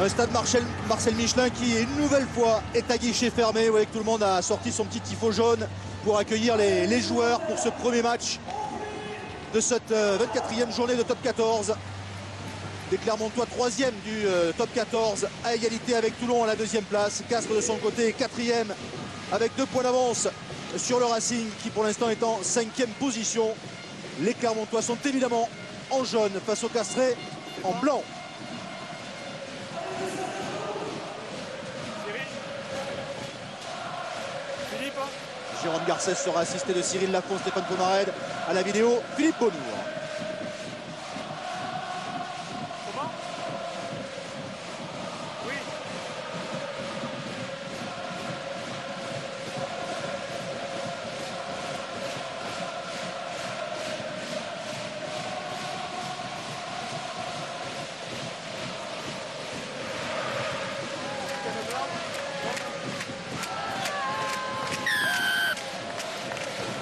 Un stade Marcel Michelin qui, une nouvelle fois, est à guichet fermé. Vous voyez que tout le monde a sorti son petit tifo jaune pour accueillir les joueurs pour ce premier match de cette 24e journée de top 14. Des Clermontois 3e du top 14 à égalité avec Toulon à la 2e place. Castres de son côté 4e avec 2 points d'avance sur le Racing qui pour l'instant est en 5e position. Les Clermontois sont évidemment en jaune face aux Castrais en blanc. Jérôme Garcès sera assisté de Cyril Lafont, Stéphane Pomarède à la vidéo, Philippe Bonnour. Comment? Oui.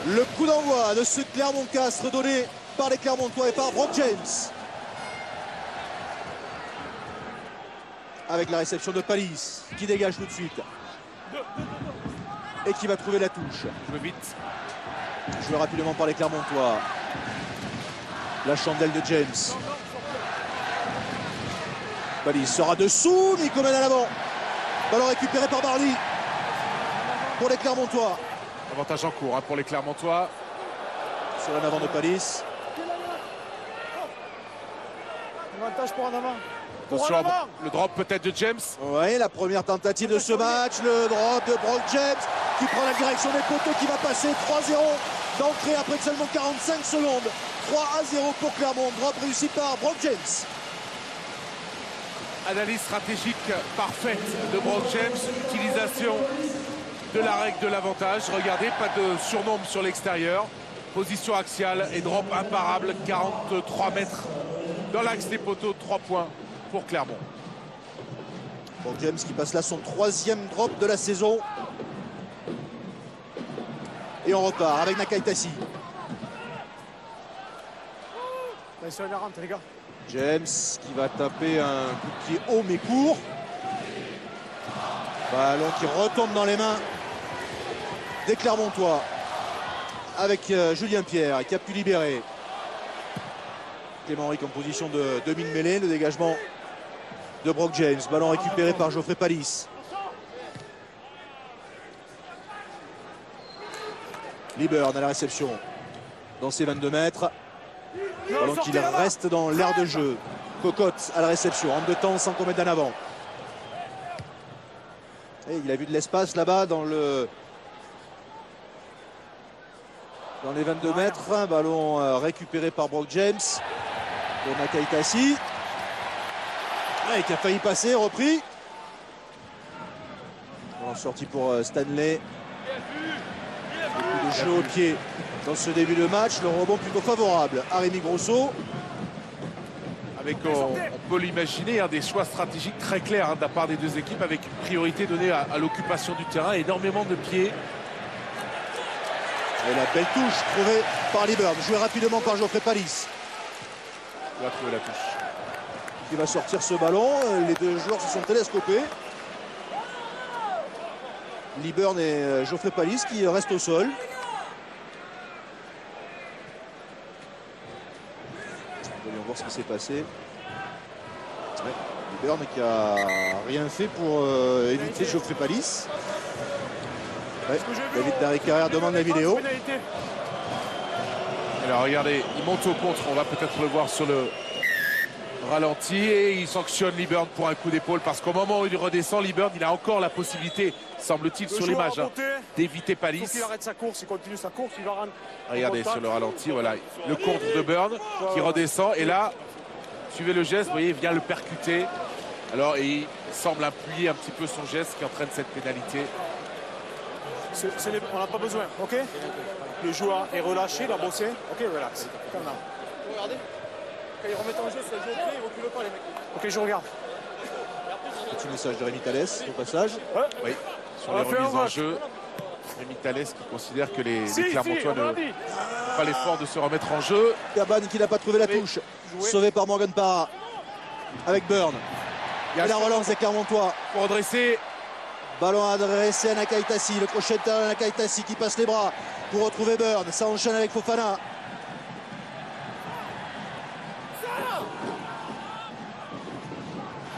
Le coup d'envoi de ce Clermont-Castres donné par les Clermontois et par Brock James. Avec la réception de Palis qui dégage tout de suite. Et qui va trouver la touche. Joue vite. Joué rapidement par les Clermontois. La chandelle de James. Palis sera dessous, Nico mène à l'avant. Ballon récupéré par Barly. Pour les Clermontois. Avantage en cours pour les Clermontois. Sur un avant de Palis. Avantage pour en avant. Attention, le drop peut-être de James. Oui, la première tentative de ce match. Le drop de Brock James qui prend la direction des poteaux, qui va passer 3-0 d'entrée après seulement 45 secondes. 3-0 pour Clermont. Drop réussi par Brock James. Analyse stratégique parfaite de Brock James. Utilisation de la règle de l'avantage. Regardez, pas de surnombre sur l'extérieur. Position axiale et drop imparable. 43 mètres dans l'axe des poteaux. 3 points pour Clermont. Brock James qui passe là son 3e drop de la saison. Et on repart avec Nakai Tassi. Attention, il rentre, les gars. James qui va taper un coup de pied haut mais court. Ballon qui retombe dans les mains des Clermontois avec Julien Pierre qui a pu libérer. Clément Ric en position de demi-mêlée. Le dégagement de Brock James. Ballon récupéré par Geoffrey Palis. Liburn à la réception dans ses 22 mètres. Ballon qui reste dans l'aire de jeu. Cocotte à la réception. En 2 temps sans qu'on mette d'en avant. Et il a vu de l'espace là-bas dans les 22 mètres. Un ballon récupéré par Brock James. Pour Nakai Tassi. Qui a failli passer, repris. Ballon sorti pour Stanley. Beaucoup de jeu au pied dans ce début de match. Le rebond plutôt favorable à Rémi Grosso. Avec, on peut l'imaginer, des choix stratégiques très clairs de la part des deux équipes, avec une priorité donnée à l'occupation du terrain, énormément de pieds. Et la belle touche trouvée par Liburn, jouée rapidement par Geoffrey Palis. Il va trouver la touche. Qui va sortir ce ballon. Les deux joueurs se sont télescopés. Liburn et Geoffrey Palis qui restent au sol. Voyons voir ce qui s'est passé. Ouais, Liburn qui a rien fait pour éviter Geoffrey Palis. Ouais, David Darry-Carrère demande la vidéo. Alors regardez, il monte au contre, on va peut-être le voir sur le ralenti et il sanctionne Liburn pour un coup d'épaule parce qu'au moment où il redescend, Liburn il a encore la possibilité, semble-t-il sur l'image, d'éviter Palis. Il faut qu'il arrête sa course, il continue sa course, il va rendre. Regardez sur le ralenti, voilà, le contre de Burn qui redescend et là, suivez le geste, vous voyez, il vient le percuter. Alors il semble appuyer un petit peu son geste qui entraîne cette pénalité. On n'a pas besoin, ok? Le joueur est relâché, il a bossé. Ok, relax. Regardez. Quand ils remettent en jeu, c'est le jeu au pied, ils ne reculent pas les mecs. Ok, je regarde. Petit message de Rémi Thalès au passage. Ouais. Oui, sur les remises en jeu. Rémi Thalès qui considère que les Clermontois n'ont pas l'effort de se remettre en jeu. Gabane qui n'a pas trouvé la touche. Sauvé par Morgan Parra avec Burn. Et la relance des Clermontois. Pour redresser. Ballon adressé à Nakaitasi, le crochet de Nakaitasi qui passe les bras pour retrouver Burn. Ça enchaîne avec Fofana.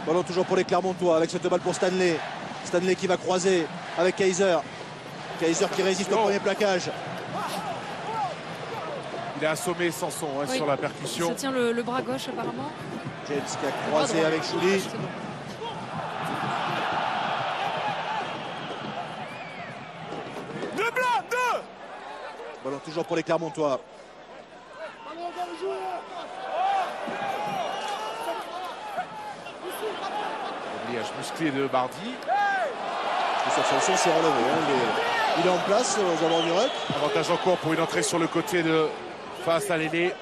Ballon toujours pour les Clermontois avec cette balle pour Stanley. Stanley qui va croiser avec Kaiser. Kaiser qui résiste au premier plaquage. Il est assommé Sanson Oui. sur la percussion. Il se tient le bras gauche apparemment. James qui a croisé avec Chouli. C'est bon. Deux blancs, deux. Ballon toujours pour les Clermontois. Oubliage musclé de Bardi. Sanson s'est relevé. Il est en place aux abords du ruck. Avantage en cours pour une entrée sur le côté de face à Lélé.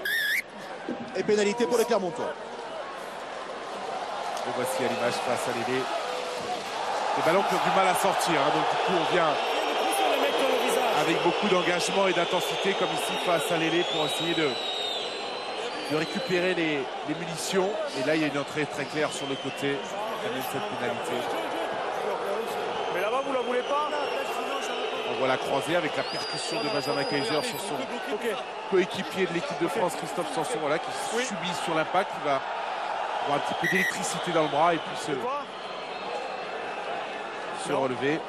Et pénalité pour les Clermontois. Et voici à l'image face à Lélé. Les ballons qui ont du mal à sortir. Hein, donc du coup on vient avec beaucoup d'engagement et d'intensité comme ici face à Lélé pour essayer de récupérer les munitions. Et là il y a une entrée très claire sur le côté. Ça mène cette pénalité. Mais là-bas, vous la voulez pas? On voit la croisée avec la percussion de Benjamin Kaiser sur son coéquipier de l'équipe de France, Christophe Sanson, voilà, qui subit sur l'impact, qui va avoir un petit peu d'électricité dans le bras et puis se relever.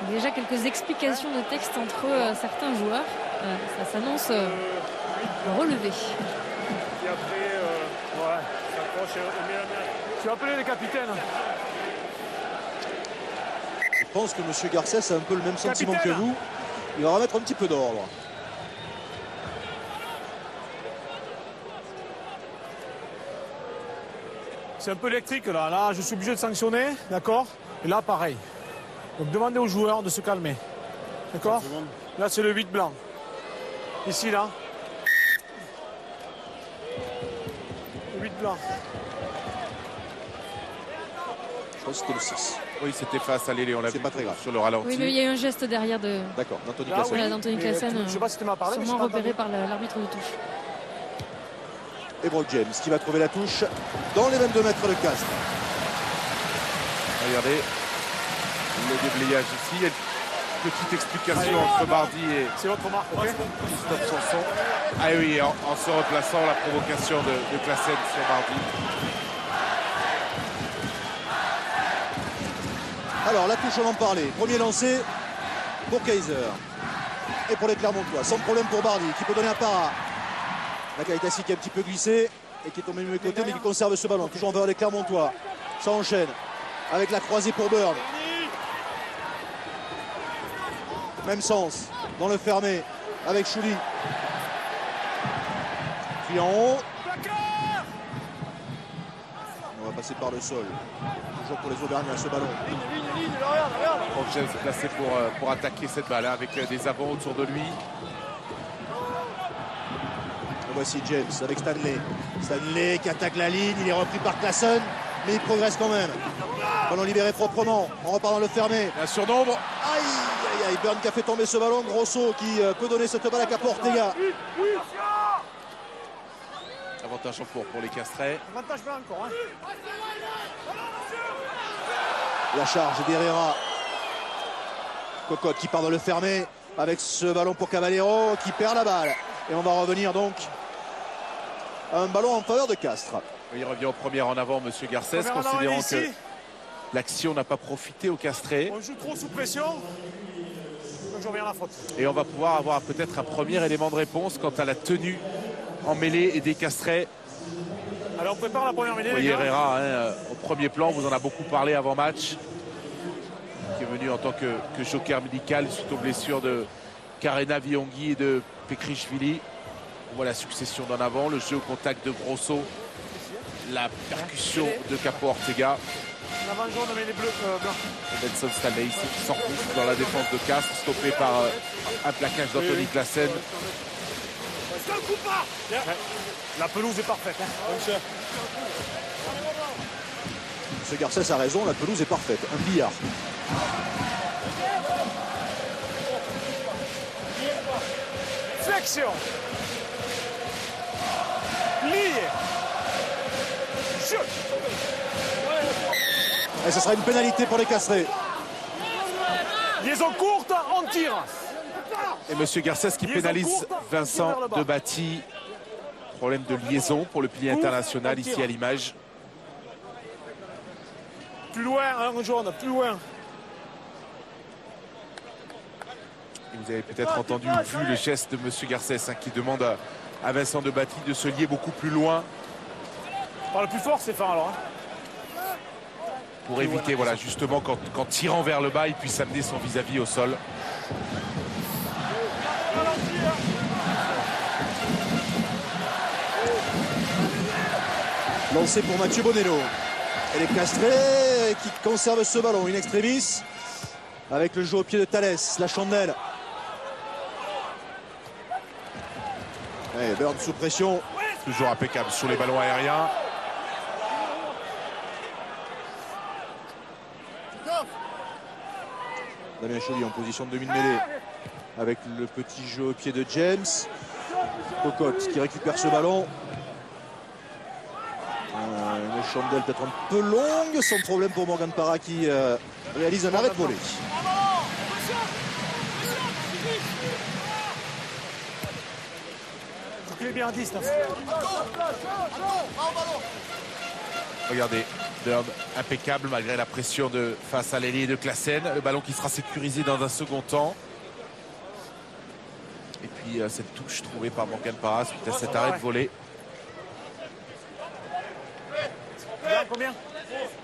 Déjà quelques explications de texte entre certains joueurs. Ça s'annonce relevé. Et après, ouais, ça accroche au milieu. Tu as appelé les capitaines. Je pense que M. Garcès a un peu le même sentiment que vous. Il va remettre un petit peu d'ordre. C'est un peu électrique là. Là, je suis obligé de sanctionner, d'accord? Et là, pareil. Donc demandez aux joueurs de se calmer. D'accord? Là, c'est le 8 blanc. Ici, là. Le 8 blanc. Je pense que c'était le 6. Oui, c'était face à Lélé, on l'a C'est vu pas très grave. sur le ralenti. Oui, mais il y a eu un geste derrière de D'accord, d'Anthony Là, Classen. voilà, d'Anthony Mais, Classen, je sais pas si tu m'as parlé, mais sûrement j'ai pas repéré entendu. par l'arbitre de touche. Et Brock James qui va trouver la touche dans les 22 mètres de Castres. Regardez le déblayage ici. Il y a une petite explication entre Bardi et C'est votre remarque, ok? Christophe Sanson. Ah oui, en se replaçant, la provocation de Classen sur Bardi. Alors la touche, on en parlait. Premier lancé pour Kaiser. Et pour les Clermontois. Sans problème pour Bardi qui peut donner un para. Nakaitasi qui a un petit peu glissé et qui est tombé du mauvais côté mais qui conserve ce ballon. Toujours envers les Clermontois. Ça enchaîne avec la croisée pour Burn. Même sens dans le fermé avec Chouli. Puis en haut. On va passer par le sol. Toujours pour les Auvergnats ce ballon. Brock James est placé pour attaquer cette balle hein, avec des avants autour de lui. Et voici James avec Stanley. Stanley qui attaque la ligne. Il est repris par Classen. Mais il progresse quand même. Ballon libéré proprement. On repart dans le fermé. Un surnombre. Aïe, aïe, aïe. Burn qui a fait tomber ce ballon. Grosso qui peut donner cette balle à Capo Ortega. Avantage en cours pour les Castrais. Avantage blanc encore, hein? La charge d'Herrera. Cocotte qui part dans le fermé avec ce ballon pour Cavallero qui perd la balle. Et on va revenir donc à un ballon en faveur de Castres. Il revient en première en avant, monsieur Garcès, Première en avant, considérant ici. que l'action n'a pas profité aux Castrés. On joue trop sous pression. Donc je reviens à la faute. Et on va pouvoir avoir peut-être un premier élément de réponse quant à la tenue en mêlée et des Castrés. Alors on prépare la première mêlée. Vous voyez Herrera hein, au premier plan, vous en a beaucoup parlé avant match. Qui est venu en tant que joker médical suite aux blessures de Karena Vionghi et de Pekrishvili. On voit la succession d'en avant, le jeu au contact de Grosso, la percussion de Capo Ortega. En avant jaune, mais les bleus blancs. Benson Stanley ici qui s'enfonce dans la défense de Castres, stoppé par un plaquage d'Anthony Classen. Ouais. La pelouse est parfaite. Hein. Ce Garcès a raison, la pelouse est parfaite. Un billard. Flexion. Lié. Et ce sera une pénalité pour les Castrés. Liaison courte, on tire. Et Monsieur Garcès qui pénalise Vincent Debatty. Problème de liaison pour le pilier international ici à l'image. Plus loin, un jaune, plus loin. Et vous avez peut-être entendu ou vu le geste de Monsieur Garcès qui demande à Vincent Debatty de se lier beaucoup plus loin. Par le plus fort, Stéphane, alors. Pour éviter, voilà, justement, qu'en tirant vers le bas, il puisse amener son vis-à-vis au sol. Lancé pour Mathieu Bonello. Et les Castrés qui conservent ce ballon. In extremis avec le jeu au pied de Thalès. La chandelle. Et Burn sous pression. Toujours impeccable sur les ballons aériens. Damien Chauly en position de demi-mêlée avec le petit jeu au pied de James. Cocotte qui récupère ce ballon. Une chandelle peut-être un peu longue, sans problème pour Morgan Parra qui réalise un arrêt de volée. Il est bien à 10 là. Regardez, Burn impeccable malgré la pression face à l'ailier de Classen. Le ballon qui sera sécurisé dans un second temps. Et puis cette touche trouvée par Morgan Parra suite à cet arrêt de volée.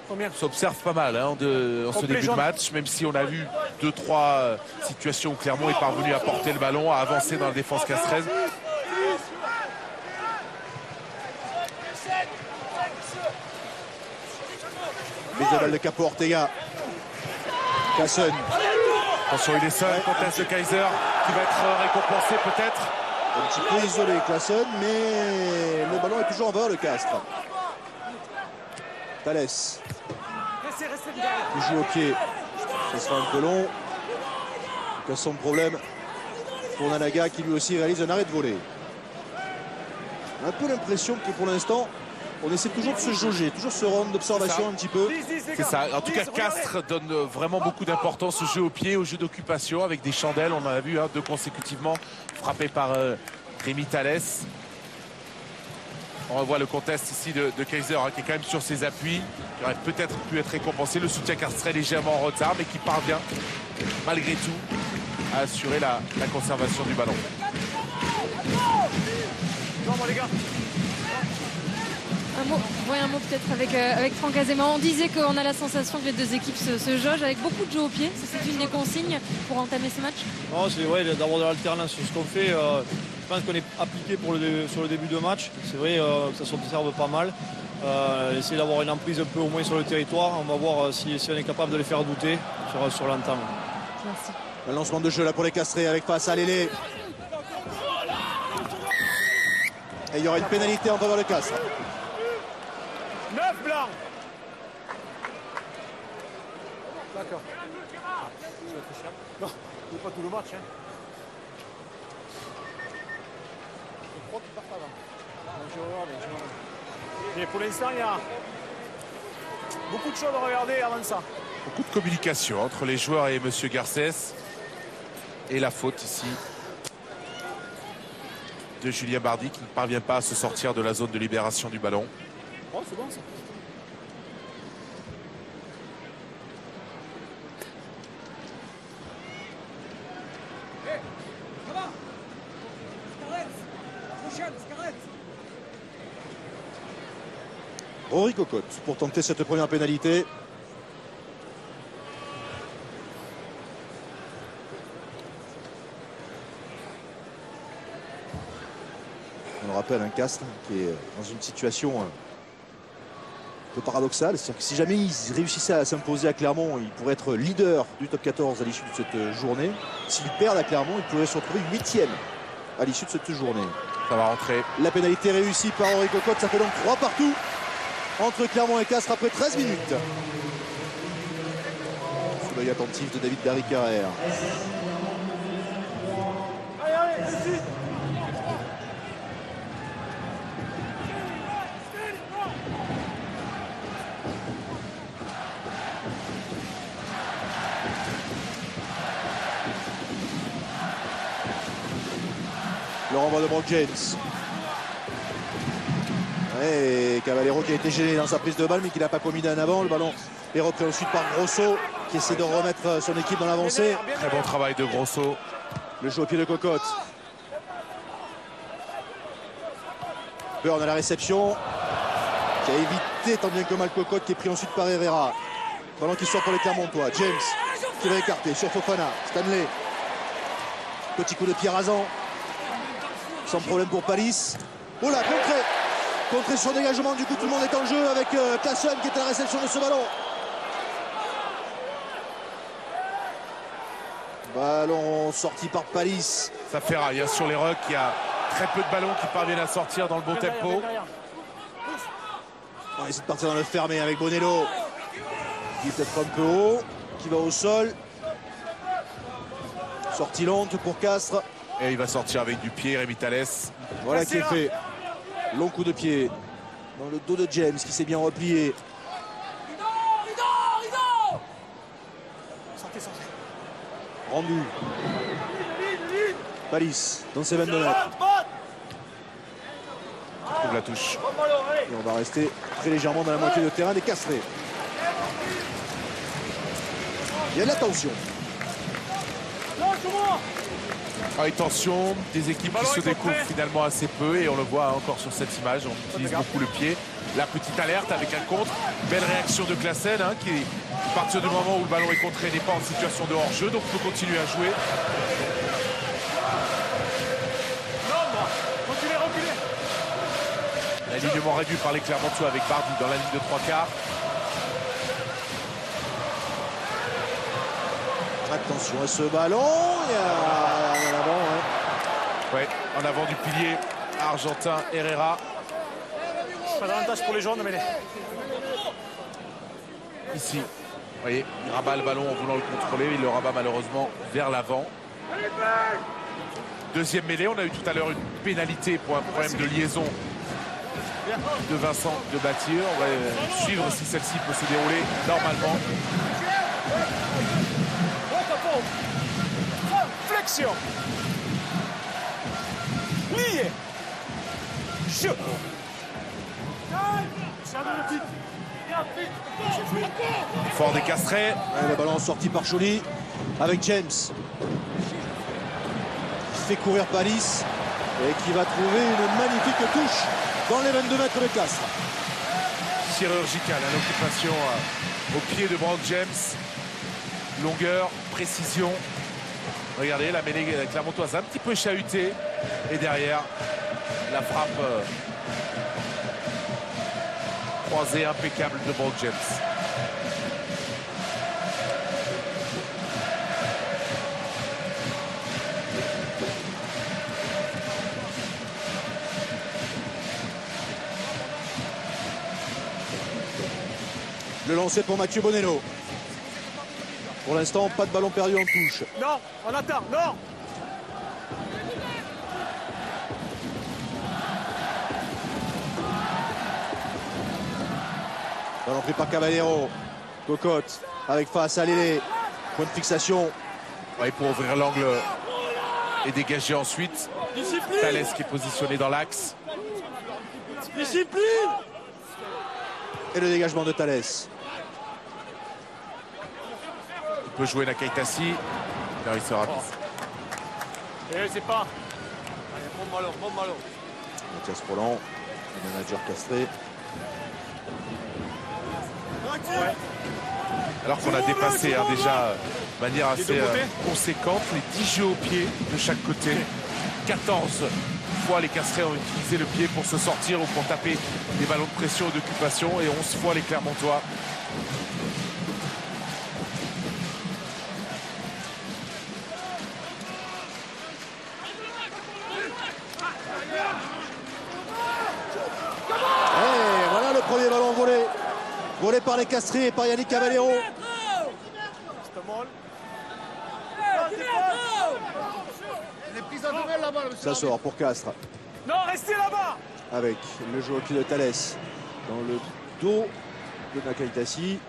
Combien On s'observe pas mal en ce début de match, même si on a vu 2-3 situations où Clermont est parvenu à porter le ballon, à avancer dans la défense castraise. Mise de balle de Capo Ortega. Casson. Attention, il est seul, conteste de Kaiser qui va être récompensé peut-être. Un petit peu isolé Classen, mais le ballon est toujours en valeur de Castres. Thalès. Il joue au pied. Ce sera un peu long. Donc, sans problème pour Nanaga qui lui aussi réalise un arrêt de volée. On a un peu l'impression que pour l'instant, on essaie toujours de se jauger, toujours ce round d'observation un petit peu. C'est ça. En tout cas, Castres donne vraiment beaucoup d'importance au jeu au pied, au jeu d'occupation avec des chandelles. On en a vu 2 consécutivement frappées par Rémi Thalès. On revoit le contest ici de Kaiser qui est quand même sur ses appuis, qui aurait peut-être pu être récompensé. Le soutien Castres légèrement en retard, mais qui parvient malgré tout à assurer la conservation du ballon. Non, bon, les gars. Un mot peut-être avec Franck Azéma. On disait qu'on a la sensation que les deux équipes se jaugent avec beaucoup de jeux au pied. C'est une des consignes pour entamer ce match. Non, c'est vrai d'avoir de l'alternance sur ce qu'on fait. Je pense qu'on est appliqué sur le début de match. C'est vrai que ça s'observe pas mal. Essayer d'avoir une emprise un peu au moins sur le territoire. On va voir si on est capable de les faire douter sur l'entame. Merci. Un lancement de jeu là pour les Castrés avec face à Lélé. Et il y aura une pénalité en faveur de Castres. 9 blancs. D'accord. Non, c'est pas tout le match. Je crois qu'il part avant. Mais pour l'instant, il y a beaucoup de choses à regarder avant ça. Beaucoup de communication entre les joueurs et Monsieur Garcès. Et la faute ici de Julien Bardi qui ne parvient pas à se sortir de la zone de libération du ballon. Oh, c'est bon ça. Rory Cocotte pour tenter cette première pénalité. On le rappelle, un Castres qui est dans une situation un peu paradoxale. C'est-à-dire que si jamais ils réussissaient à s'imposer à Clermont, ils pourraient être leader du top 14 à l'issue de cette journée. S'ils perdent à Clermont, ils pourraient se retrouver 8e à l'issue de cette journée. Ça va rentrer. La pénalité réussie par Rory Cocotte, ça fait donc 3 partout entre Clermont et Castres après 13 minutes. Sous l'œil attentif de David Berry-Carrère. Le renvoi de Brock James. Et Caballero qui a été gêné dans sa prise de balle mais qui n'a pas commis d'un avant. Le ballon est repris ensuite par Grosso qui essaie de remettre son équipe dans l'avancée. Très bon travail de Grosso. Le jeu au pied de Cocotte. Burn à la réception. Qui a évité tant bien que mal Cocotte qui est pris ensuite par Herrera. Ballon qui sort pour les Clermontois. James qui va écarter sur Fofana. Stanley. Petit coup de pied rasant. Sans problème pour Palis. Oh là, contré sur dégagement. Du coup, tout le monde est en jeu avec Klassen qui est à la réception de ce ballon. Ballon sorti par Palis. Ça fait rail hein, sur les rucks. Il y a très peu de ballons qui parviennent à sortir dans le bon tempo. On essaie de partir dans le fermé avec Bonello. Qui est peut-être un peu haut. Qui va au sol. Sortie lente pour Castres. Et il va sortir avec du pied, Rémi Thalès. Voilà qui est fait. Long coup de pied dans le dos de James qui s'est bien replié. Rendu. Palis dans ses 22 mètres. Il trouve la touche. Et on va rester très légèrement dans la moitié de terrain des Castrés. Il y a de la tension. Ah, et tension, des équipes qui se découvrent finalement assez peu et on le voit encore sur cette image, on utilise beaucoup le pied. La petite alerte avec un contre, belle réaction de Klassen hein, qui, à partir du moment où le ballon est contré, n'est pas en situation de hors-jeu, donc peut continuer à jouer. L'alignement réduit par les Clermontois avec Bardi dans la ligne de 3 quarts. Attention à ce ballon. Il y a en avant. Hein. Ouais, en avant du pilier argentin Herrera. Pas d'avantage pour les jaunes, mais Ici, vous voyez, il rabat le ballon en voulant le contrôler. Il le rabat malheureusement vers l'avant. Deuxième mêlée, on a eu tout à l'heure une pénalité pour un problème de liaison de Vincent de Battir. On va suivre si celle-ci peut se dérouler normalement. flexion. Lié. Shoot. Fort des Castrés. Ouais, le ballon sorti par Choly avec James. Qui fait courir Palis et qui va trouver une magnifique touche dans les 22 mètres de Castres. Chirurgicale, à l'occupation au pied de Brock James. Longueur, précision. Regardez, la mêlée clermontoise un petit peu chahutée. Et derrière, la frappe croisée impeccable de Brock James. Le lancer pour Mathieu Bonello. Pour l'instant, pas de ballon perdu en touche. Non, on attend, non. Ballon pris par Caballero. Cocotte avec face à Lélé. Point de fixation. Ouais, pour ouvrir l'angle et dégager ensuite. Thalès qui est positionné dans l'axe. Discipline. Et le dégagement de Thalès. Il peut jouer Nakaitasi. Non, il sera rapide. C'est pas. Allez, bon ballon, bon ballon. Mathias Roland, le manager castré. Alors qu'on a dépassé hein, déjà de manière assez conséquente les 10 jeux au pied de chaque côté. 14 fois les Castrés ont utilisé le pied pour se sortir ou pour taper des ballons de pression ou d'occupation et 11 fois les Clermontois. Et voilà le premier ballon volé. Volé par les Castrés et par Yannick Caballero. Ça sort pour Castres. Non, restez là-bas. Avec le jeu au pied de Thalès. Dans le dos de Nakaitasi.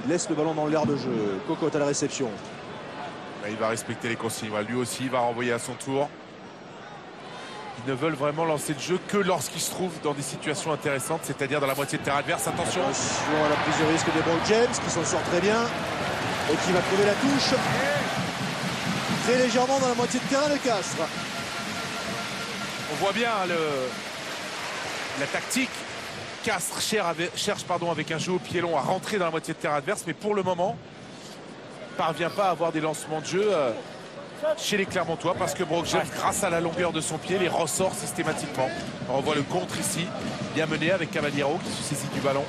Il laisse le ballon dans l'air de jeu. Cocotte à la réception. Il va respecter les consignes. Lui aussi, il va renvoyer à son tour. Ils ne veulent vraiment lancer le jeu que lorsqu'ils se trouvent dans des situations intéressantes, c'est-à-dire dans la moitié de terrain adverse. Attention. Attention à la prise de risque des Brock James qui s'en sort très bien et qui va trouver la touche très légèrement dans la moitié de terrain de Castres. On voit bien la tactique. Castres cherche avec un jeu au pied long à rentrer dans la moitié de terrain adverse, mais pour le moment, parvient pas à avoir des lancements de jeu chez les Clermontois parce que Brock James, grâce à la longueur de son pied, les ressort systématiquement. On voit le contre ici, bien mené avec Caballero qui se saisit du ballon.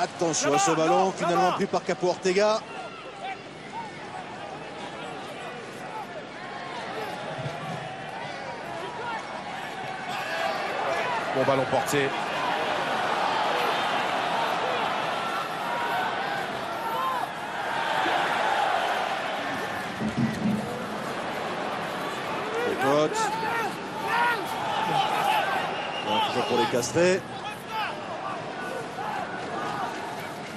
Attention à ce ballon, finalement pris par Capo Ortega. Bon ballon porté. Cocotte. Toujours pour les Castrés.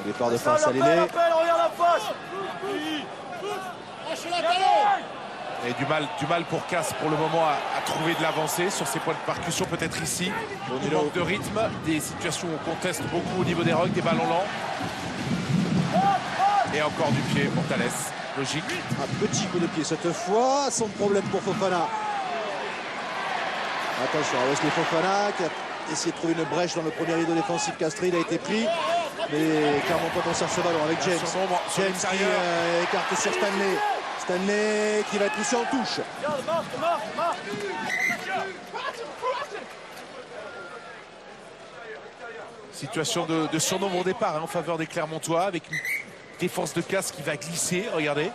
Au départ de face à Lélé. Et du mal pour Casse pour le moment à trouver de l'avancée sur ses points de percussion, peut-être ici. Il manque de rythme, des situations où on conteste beaucoup au niveau des rucks, des ballons lents. Et encore du pied pour Thalès, logique. Un petit coup de pied cette fois, sans problème pour Fofana. Attention à Wesley Fofana qui a essayé de trouver une brèche dans le premier rideau défensif castré, il a été pris. Mais clairement pas conserve ce ballon avec James. James qui écarte sur Stanley. Stanley qui va être poussé en touche. Situation de surnombre au départ en faveur des Clermontois avec une défense de Casse qui va glisser. Regardez,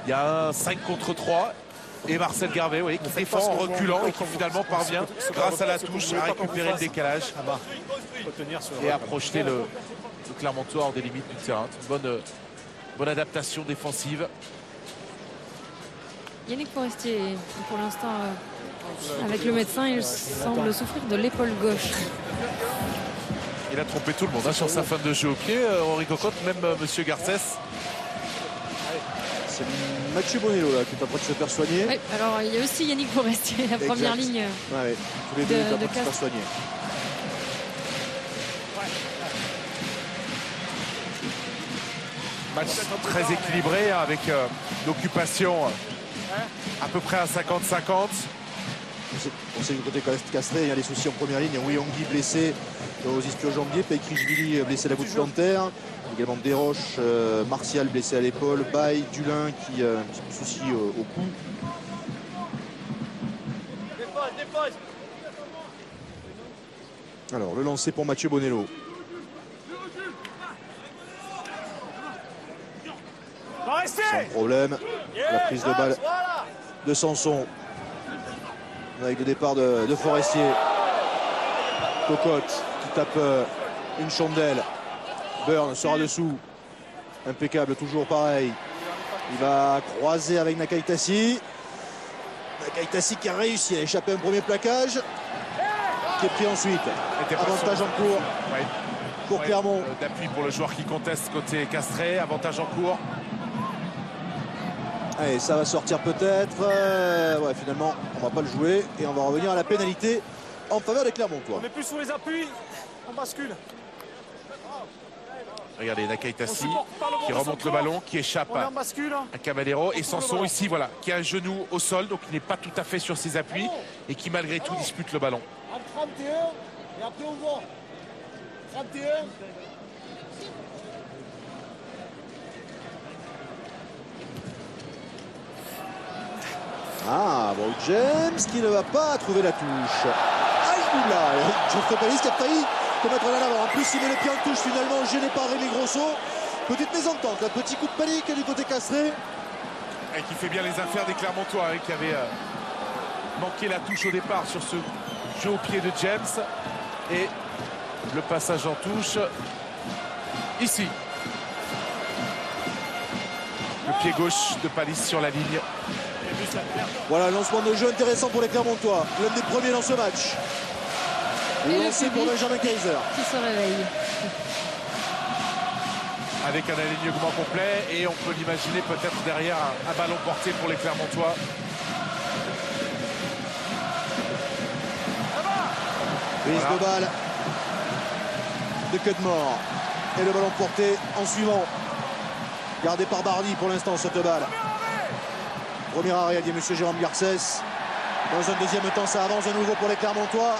il y a un 5 contre 3 et Marcel Garvey qui défend en reculant et qui finalement parvient grâce à la touche à récupérer le décalage et à projeter le Clermontois hors des limites du terrain. Une bonne adaptation défensive. Yannick Forestier, pour l'instant, avec le médecin, il semble souffrir de l'épaule gauche. Il a trompé tout le monde sur sa fin de jeu au pied. Henri Cocotte, même Monsieur Garcès. C'est Mathieu Bonello là, qui est en train de se faire soigner. Oui, alors il y a aussi Yannick Forestier, la première ligne. Ouais, tous les deux sont en train de se faire soigner. Match très équilibré avec l'occupation à peu près à 50-50. On sait que du côté castré, il y a des soucis en première ligne. Wiyongi blessé aux ischio-jambiers, Peikrishvili blessé à la voûte plantaire. Également Desroches, Martial blessé à l'épaule, Baye, Dulin qui a un petit souci au cou. Alors le lancer pour Mathieu Bonello. Sans problème. La prise de balle de Sanson. Avec le départ de Forestier. Cocotte qui tape une chandelle. Burn sera dessous. Impeccable, toujours pareil. Il va croiser avec Nakaïtassi. Nakaïtassi qui a réussi à échapper à un premier plaquage. Qui est pris ensuite. Avantage en cours pour Clermont. D'appui pour le joueur qui conteste côté castré. Avantage en cours. Allez, ça va sortir peut-être. Ouais, finalement, on va pas le jouer. Et on va revenir à la pénalité en faveur des Clermontois. On n'est plus sous les appuis, on bascule. Regardez, Nakaïtassi qui remonte le ballon, qui échappe à Caballero. Et Sanson ici, voilà, qui a un genou au sol, donc il n'est pas tout à fait sur ses appuis. Et qui malgré tout dispute le ballon. En 31, et après on voit. 31. Ah, bon, James qui ne va pas trouver la touche. Aïe, là, Geoffrey Palis qui a failli commettre la avant. En plus, il met le pied en touche finalement, gêné par Rémi Grosso. Petite mésentente, un petit coup de panique du côté castré. Et qui fait bien les affaires des Clermontois, qui avait manqué la touche au départ sur ce jeu au pied de James. Et le passage en touche ici. Le pied gauche de Palis sur la ligne. Voilà, lancement de jeu intéressant pour les Clermontois. L'un des premiers dans ce match. Lancé pour Benjamin Kaiser. Qui se réveille. Avec un alignement complet et on peut l'imaginer peut-être derrière un ballon porté pour les Clermontois. Prise de balle de Cudmore. Et le ballon porté en suivant. Gardé par Bardi pour l'instant cette balle. Premier arrêt dit M. Jérôme Garcès. Dans un deuxième temps, ça avance de nouveau pour les Clermontois.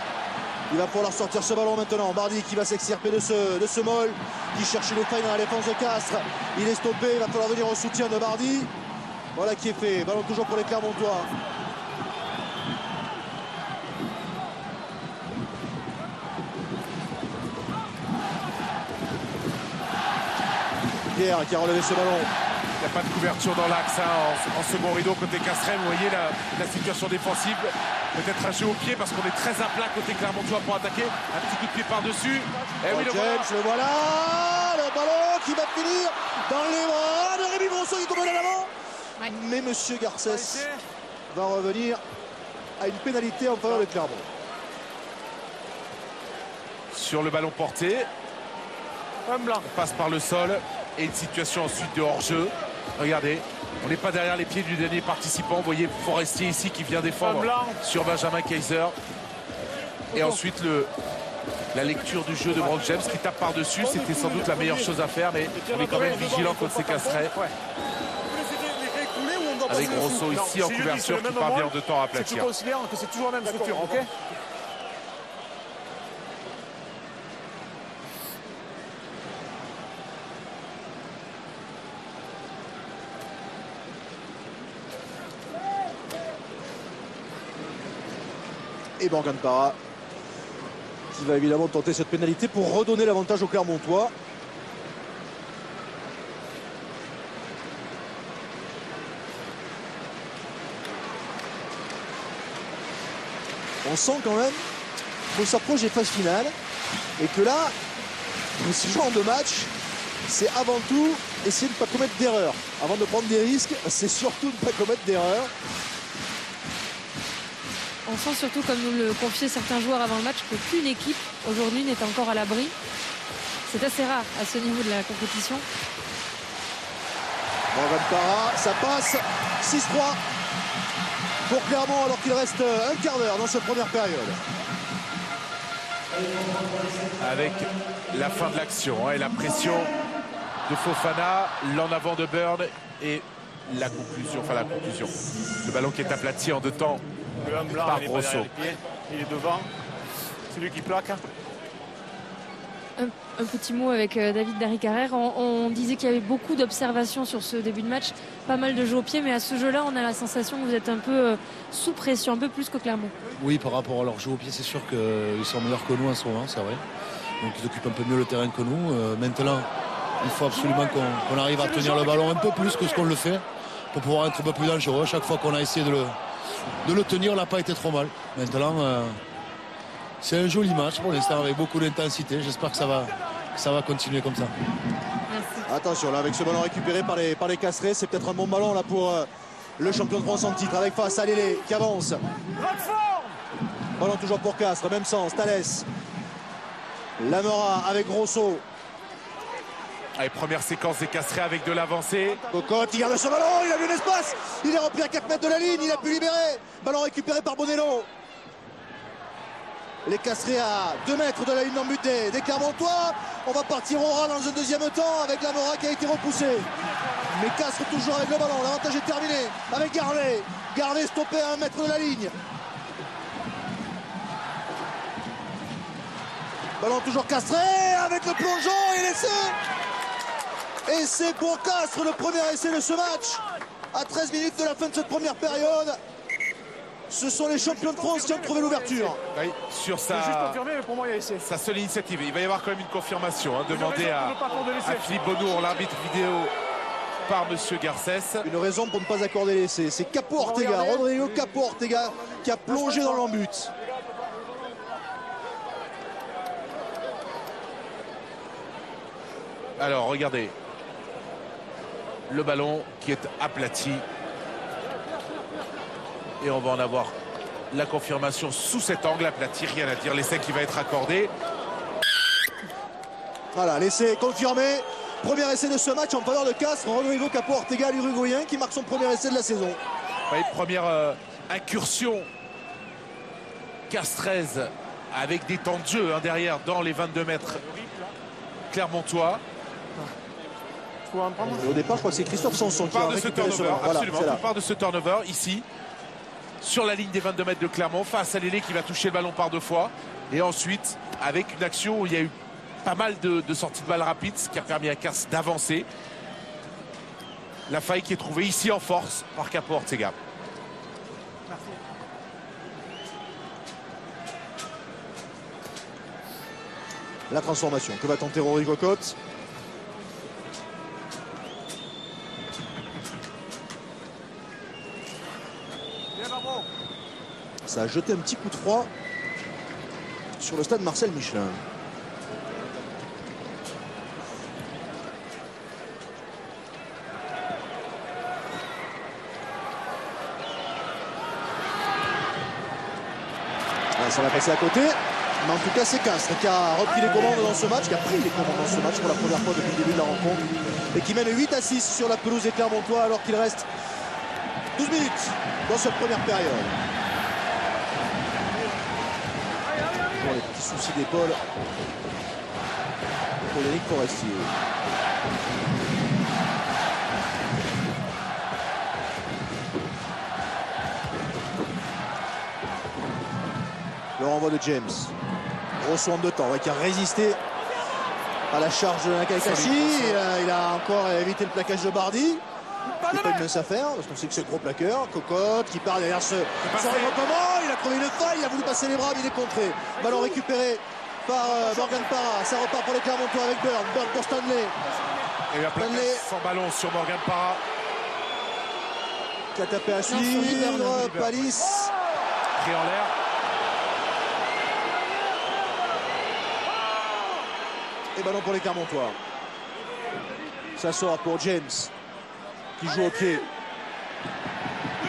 Il va falloir sortir ce ballon maintenant. Bardi qui va s'extirper de ce molle, qui cherche les failles dans la défense de Castres. Il est stoppé, il va falloir venir au soutien de Bardi. Voilà qui est fait. Ballon toujours pour les Clermontois. Pierre qui a relevé ce ballon. Il n'y a pas de couverture dans l'axe en second rideau côté Castres. Vous voyez la situation défensive. Peut-être un jeu au pied parce qu'on est très à plat côté Clermontois pour attaquer. Un petit coup de pied par-dessus. Et oui, Le voilà. Le ballon qui va finir dans les bras de Rémi Brosseau qui commence à l'avant. Ouais. Mais M. Garcès va revenir à une pénalité en faveur de Clermont. Sur le ballon porté. Un blanc. On passe par le sol. Et une situation ensuite de hors-jeu. Regardez, on n'est pas derrière les pieds du dernier participant. Vous voyez Forestier ici qui vient défendre sur Benjamin Kaiser. Et ensuite la lecture du jeu de Brock James qui tape par-dessus. C'était sans doute la meilleure chose à faire, mais on est quand même vigilant contre ces Castrets. Avec Grosso ici en couverture qui parvient de temps à aplatir. Tu considères que c'est toujours la même structure, ok? Et Morgan Parra qui va évidemment tenter cette pénalité pour redonner l'avantage aux Clermontois. On sent quand même qu'on s'approche des phases finales et que là, pour ce genre de match, c'est avant tout essayer de ne pas commettre d'erreurs. Avant de prendre des risques, c'est surtout de ne pas commettre d'erreurs. On sent surtout, comme nous le confiaient certains joueurs avant le match, qu'aucune équipe aujourd'hui n'est encore à l'abri. C'est assez rare à ce niveau de la compétition. Morgan Parra, ça passe 6-3 pour Clermont alors qu'il reste un quart d'heure dans cette première période. Avec la fin de l'action et la pression de Fofana, l'en avant de Byrne et la conclusion, le ballon qui est aplati en deux temps. Le un blanc, par il est Grosso. il est devant. C'est lui qui plaque. Un petit mot avec David Darry-Carrère. On disait qu'il y avait beaucoup d'observations sur ce début de match, pas mal de jeux au pied, mais à ce jeu-là, on a la sensation que vous êtes un peu sous pression, un peu plus que Clermont. Oui, par rapport à leur jeu au pied, c'est sûr qu'ils sont meilleurs que nous en ce moment, c'est vrai. Donc ils occupent un peu mieux le terrain que nous. Maintenant, il faut absolument qu'on arrive à tenir le ballon un peu plus que ce qu'on le fait pour pouvoir être un peu plus dangereux. Chaque fois qu'on a essayé de le tenir, on n'a pas été trop mal. Maintenant, c'est un joli match pour l'instant avec beaucoup d'intensité. J'espère que ça va continuer comme ça. Merci. Attention là avec ce ballon récupéré par les Castres, c'est peut-être un bon ballon là pour le champion de France en titre avec face à Lélé qui avance. Ballon toujours pour Castres, même sens, Thalès. Lamora avec Grosso. Allez, première séquence des Castrets avec de l'avancée. Cocotte, il garde ce ballon, il a vu l'espace. Il est repris à 4 mètres de la ligne, il a pu libérer. Ballon récupéré par Bonello. Les Castrés à 2 mètres de la ligne d'en but des Clermontois. On va partir au ras dans un deuxième temps avec Lamora qui a été repoussé. Mais Castres toujours avec le ballon, l'avantage est terminé avec Garlet. Garlet stoppé à 1 mètre de la ligne. Ballon toujours Castré avec le plongeon et l'essai. Et c'est pour Castres le premier essai de ce match. À 13 minutes de la fin de cette première période. Ce sont les champions de France qui ont trouvé l'ouverture. Oui, sur C'est juste confirmé, mais pour moi, il y a essai. sa seule initiative. Il va y avoir quand même une confirmation demandée à Philippe Bonnour, l'arbitre vidéo par M. Garcès. Une raison pour ne pas accorder l'essai. C'est Capo Ortega, Rodrigo Capo Ortega qui a plongé dans l'embut. Alors, regardez. Le ballon qui est aplati. Et on va en avoir la confirmation sous cet angle. Aplati, rien à dire. L'essai qui va être accordé. Voilà, l'essai confirmé. Premier essai de ce match en faveur de Castres. Rodrigo Capo Ortega, l'Uruguayen, qui marque son premier essai de la saison. Ouais, première incursion castraise avec des temps de jeu derrière dans les 22 mètres clermontois. Au départ, je crois que c'est Christophe Sanson qui a récupéré ce ballon. Voilà, absolument, on part de ce turnover ici, sur la ligne des 22 mètres de Clermont, face à Lélé qui va toucher le ballon par 2 fois. Et ensuite, avec une action où il y a eu pas mal de sorties de balles rapides, ce qui a permis à Castres d'avancer. La faille qui est trouvée ici en force par Capo Ortega. La transformation que va tenter Rory Cocotte. Ça a jeté un petit coup de froid sur le stade Marcel Michelin. Ça va passer à côté. Mais en tout cas, c'est Castres qui a repris les commandes dans ce match, qui a pris les commandes dans ce match pour la première fois depuis le début de la rencontre. Et qui mène 8-6 sur la pelouse des Clermontois alors qu'il reste 12 minutes dans cette première période. Bon, les petits soucis d'épaule pour Yannick Forestier. Le renvoi de James. Gros soin de temps, ouais, qui a résisté à la charge de Nakakashi. Il a encore évité le plaquage de Bardi. C'est pas une mince affaire, parce qu'on sait que c'est le gros plaqueur. Cocotte qui part derrière ce comment. Il a trouvé une faille, il a voulu passer les bras, mais il est contré. Ballon récupéré par Morgan Parra. Ça repart pour les Clermontois avec Burn. Burn pour Stanley. Et la plaquage sans ballon sur Morgan Parra. Qui a tapé à suivre. Palis. Pris en l'air. Et ballon pour les Clermontois. Ça sort pour James qui joue au pied.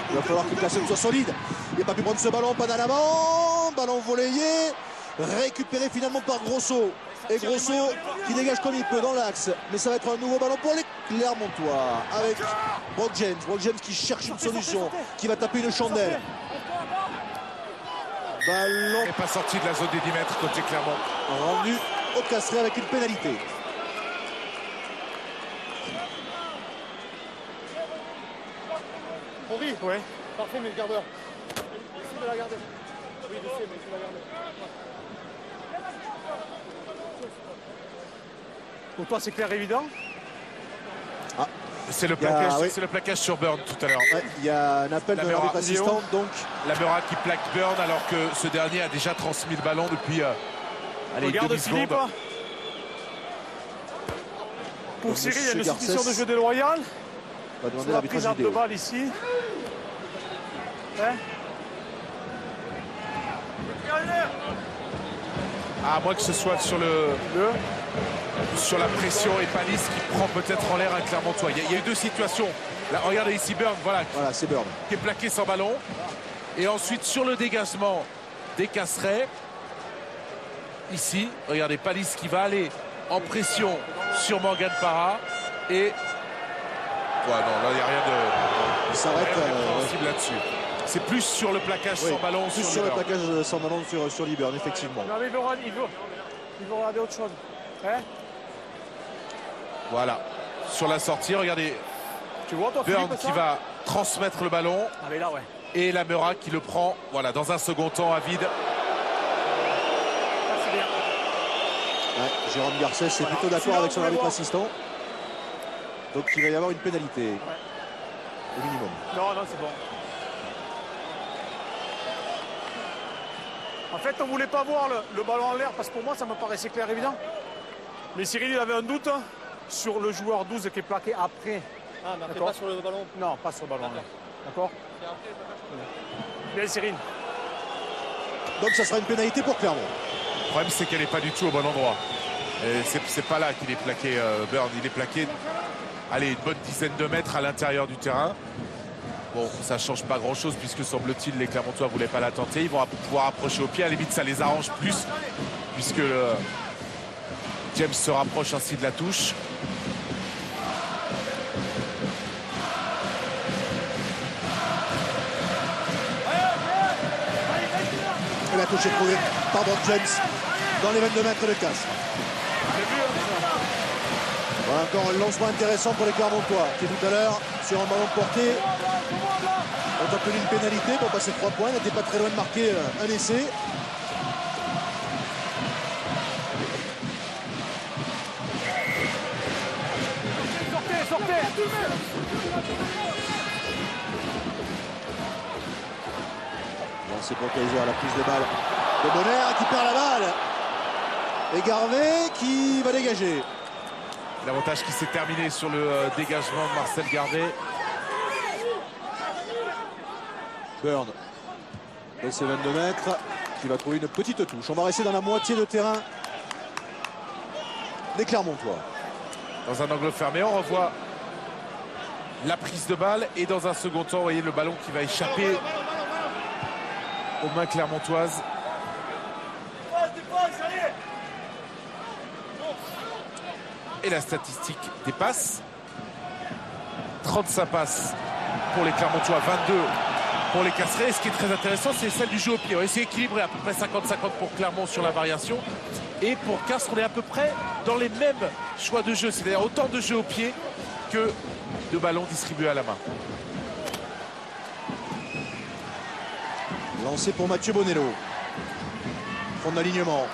Il va falloir que le placement soit solide. Il n'a pas pu prendre ce ballon, pas d'avant. Ballon voléié. Récupéré finalement par Grosso. Et Grosso qui dégage comme il peut dans l'axe. Mais ça va être un nouveau ballon pour les Clermontois. Avec Brock James. Brock James qui cherche une solution. Qui va taper une chandelle. Ballon. Et pas sorti de la zone des 10 mètres côté Clermont. Rendu au Castres avec une pénalité. Henri, ouais. Parfait, mais le gardeur. Essaye de la garder. Oui, je sais, mais tu la garder. Pour toi, c'est clair et évident. Ah. C'est le plaquage, c'est le plaquage sur Burn tout à l'heure. Ouais, il y a un appel de l'arbitre assistant, donc. La Meura qui plaque Burn alors que ce dernier a déjà transmis le ballon depuis regarde Philippe. Pour Cyril, il y a une suspicion de jeu déloyal. On va demander l'arbitrage vidéo. De balle ici. Hein, à moins que ce soit sur sur la pression et Palis qui prend peut-être en l'air un Clermontois. Il y a eu 2 situations. Là, regardez ici Burn, voilà c'est Burn. Qui est plaqué sans ballon. Et ensuite sur le dégagement des Casserais. Ici, regardez Palis qui va aller en pression sur Morgan Parra. Et ouais, non, là il n'y a rien de. Il s'arrête là-dessus. C'est plus sur le plaquage sans ballon. Plus sur le plaquage sans ballon sur Liburn, effectivement. Non, mais il veut regarder autre chose. Hein, voilà. Sur la sortie, regardez. tu vois, toi, Burn Philippe, qui ça va transmettre le ballon. Ah, mais là, ouais. Et la Meura qui le prend, voilà, dans un second temps à vide. Là, c'est bien. Ouais, Jérôme Garcès est plutôt d'accord avec son arbitre assistant. Donc il va y avoir une pénalité. Au minimum. Non, c'est bon. En fait, on ne voulait pas voir le ballon en l'air parce que pour moi, ça me paraissait clair et évident. Mais Cyril, il avait un doute sur le joueur 12 qui est plaqué après. Ah, mais après pas sur le ballon. Non, pas sur le ballon. D'accord. Bien, Cyril. Donc ça sera une pénalité pour Clermont. Le problème, c'est qu'elle n'est pas du tout au bon endroit. C'est pas là qu'il est plaqué, Burn. Il est plaqué, allez, une bonne dizaine de mètres à l'intérieur du terrain. Bon, ça change pas grand-chose puisque semble-t-il les Clermontois ne voulaient pas la tenter. Ils vont pouvoir approcher au pied. À la limite, ça les arrange plus puisque James se rapproche ainsi de la touche. Et la touche est trouvée par Brock James dans les 22 mètres de Castres. Voilà encore un lancement intéressant pour les Clermontois qui tout à l'heure, sur un ballon de portée, ont obtenu une pénalité pour passer 3 points. Ils n'étaient pas très loin de marquer un essai. Bon, c'est pour Kaiser, la prise de balle de Bonner qui perd la balle. Et Garvey qui va dégager. L'avantage qui s'est terminé sur le dégagement de Marcel Garvey. Burn de ses 22 mètres qui va trouver une petite touche. On va rester dans la moitié de terrain des Clermontois. Dans un angle fermé, on revoit la prise de balle et dans un second temps, vous voyez le ballon qui va échapper aux mains clermontoises. Et la statistique des passes. 35 passes pour les Clermontois, 22 pour les Casserets. Et ce qui est très intéressant, c'est celle du jeu au pied. C'est équilibré à peu près 50-50 pour Clermont sur la variation. Et pour Castres, on est à peu près dans les mêmes choix de jeu. C'est-à-dire autant de jeux au pied que de ballons distribués à la main. Lancé pour Mathieu Bonello. Fond d'alignement.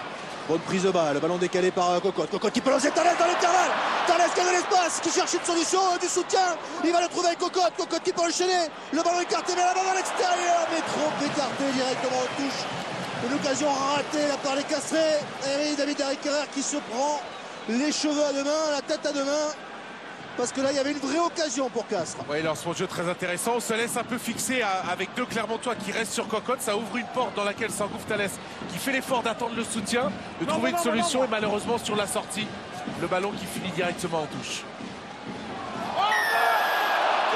Bonne prise de balle. Le ballon décalé par Cocotte. Cocotte qui peut lancer Thalès dans l'intervalle. Thalès qui a de l'espace, qui cherche une solution, du soutien. Il va le trouver avec Cocotte. Cocotte qui peut enchaîner. Le ballon écarté, mais la balle à l'extérieur. Mais trop écarté directement en touche. Une occasion ratée là par les Casserets. Et David Derrick-Carrère qui se prend les cheveux à deux mains, la tête à deux mains. Parce que là, il y avait une vraie occasion pour Castres. Oui, lancement de jeu très intéressant. On se laisse un peu fixer avec deux Clermontois qui restent sur Cocotte. Ça ouvre une porte dans laquelle s'engouffre Thalès, qui fait l'effort d'attendre le soutien, de trouver une solution. Et malheureusement, sur la sortie, le ballon qui finit directement en touche.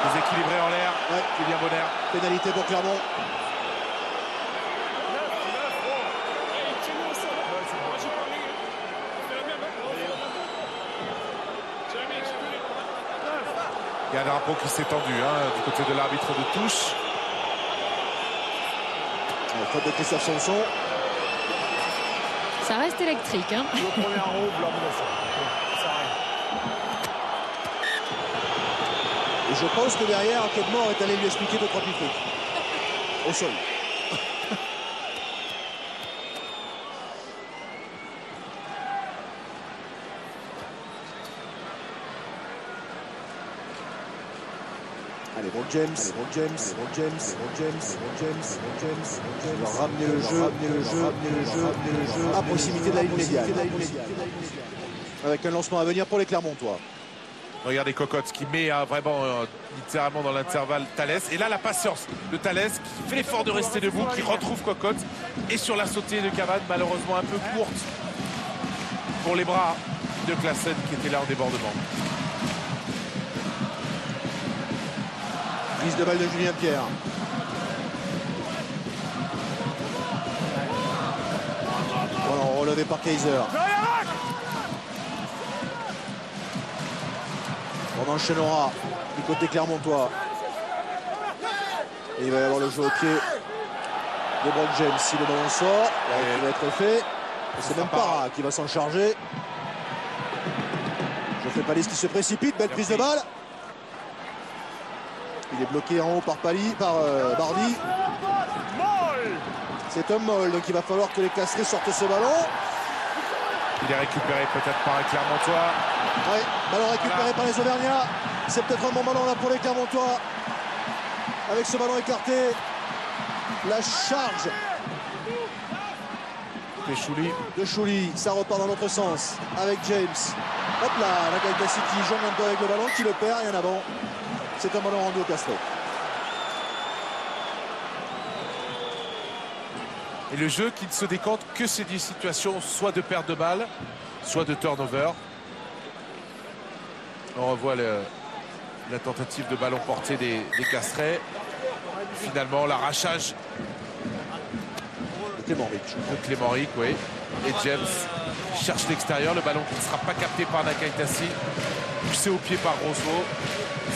Déséquilibré en l'air. Ouais. Julien Bonner. Pénalité pour Clermont. Il y a un drapeau qui s'est tendu du côté de l'arbitre de touche. Faute de Christophe Sanson. Ça reste électrique. Le premier roue, blanc, Et je pense que derrière, Claude Mort est allé lui expliquer 2-3 petits trucs. Au sol. Allez, Brock James, il va ramener le jeu, à proximité de la ligne médiane. Avec un lancement à venir pour les Clermontois. Regardez Cocotte qui met vraiment littéralement dans l'intervalle Thalès. Et là, la patience de Thalès qui fait l'effort de rester debout, qui retrouve Cocotte. Et sur la sautée de Cavane, malheureusement un peu courte pour les bras de Classen qui était là en débordement. Prise de balle de Julien Pierre. Voilà, relevé par Kaiser. On enchaînera du côté clermontois. Et il va y avoir le jeu au pied de Brock James. Si le ballon sort, il va être fait. C'est même Para qui va s'en charger. Geoffrey Palis qui se précipite. Belle prise de balle. Il est bloqué en haut par Bardi. C'est un molle, donc il va falloir que les Casserets sortent ce ballon. Il est récupéré peut-être par un Clermontois. Oui, ballon récupéré par les Auvergnats. C'est peut-être un bon ballon là pour les Clermontois. Avec ce ballon écarté. La charge de Chouli. Ça repart dans l'autre sens avec James. Hop là, Nagai qui jongle un peu avec le ballon, qui le perd et en avant. C'est un ballon rendu au Castres. Et le jeu qui ne se décante que ces 10 situations, soit de perte de balle, soit de turnover. On revoit la tentative de ballon porté des Casserets. Finalement, l'arrachage Clément-Ric. de Clément-Ric, oui. Et James cherche l'extérieur, le ballon qui ne sera pas capté par Nakaitasi, poussé au pied par Roslo.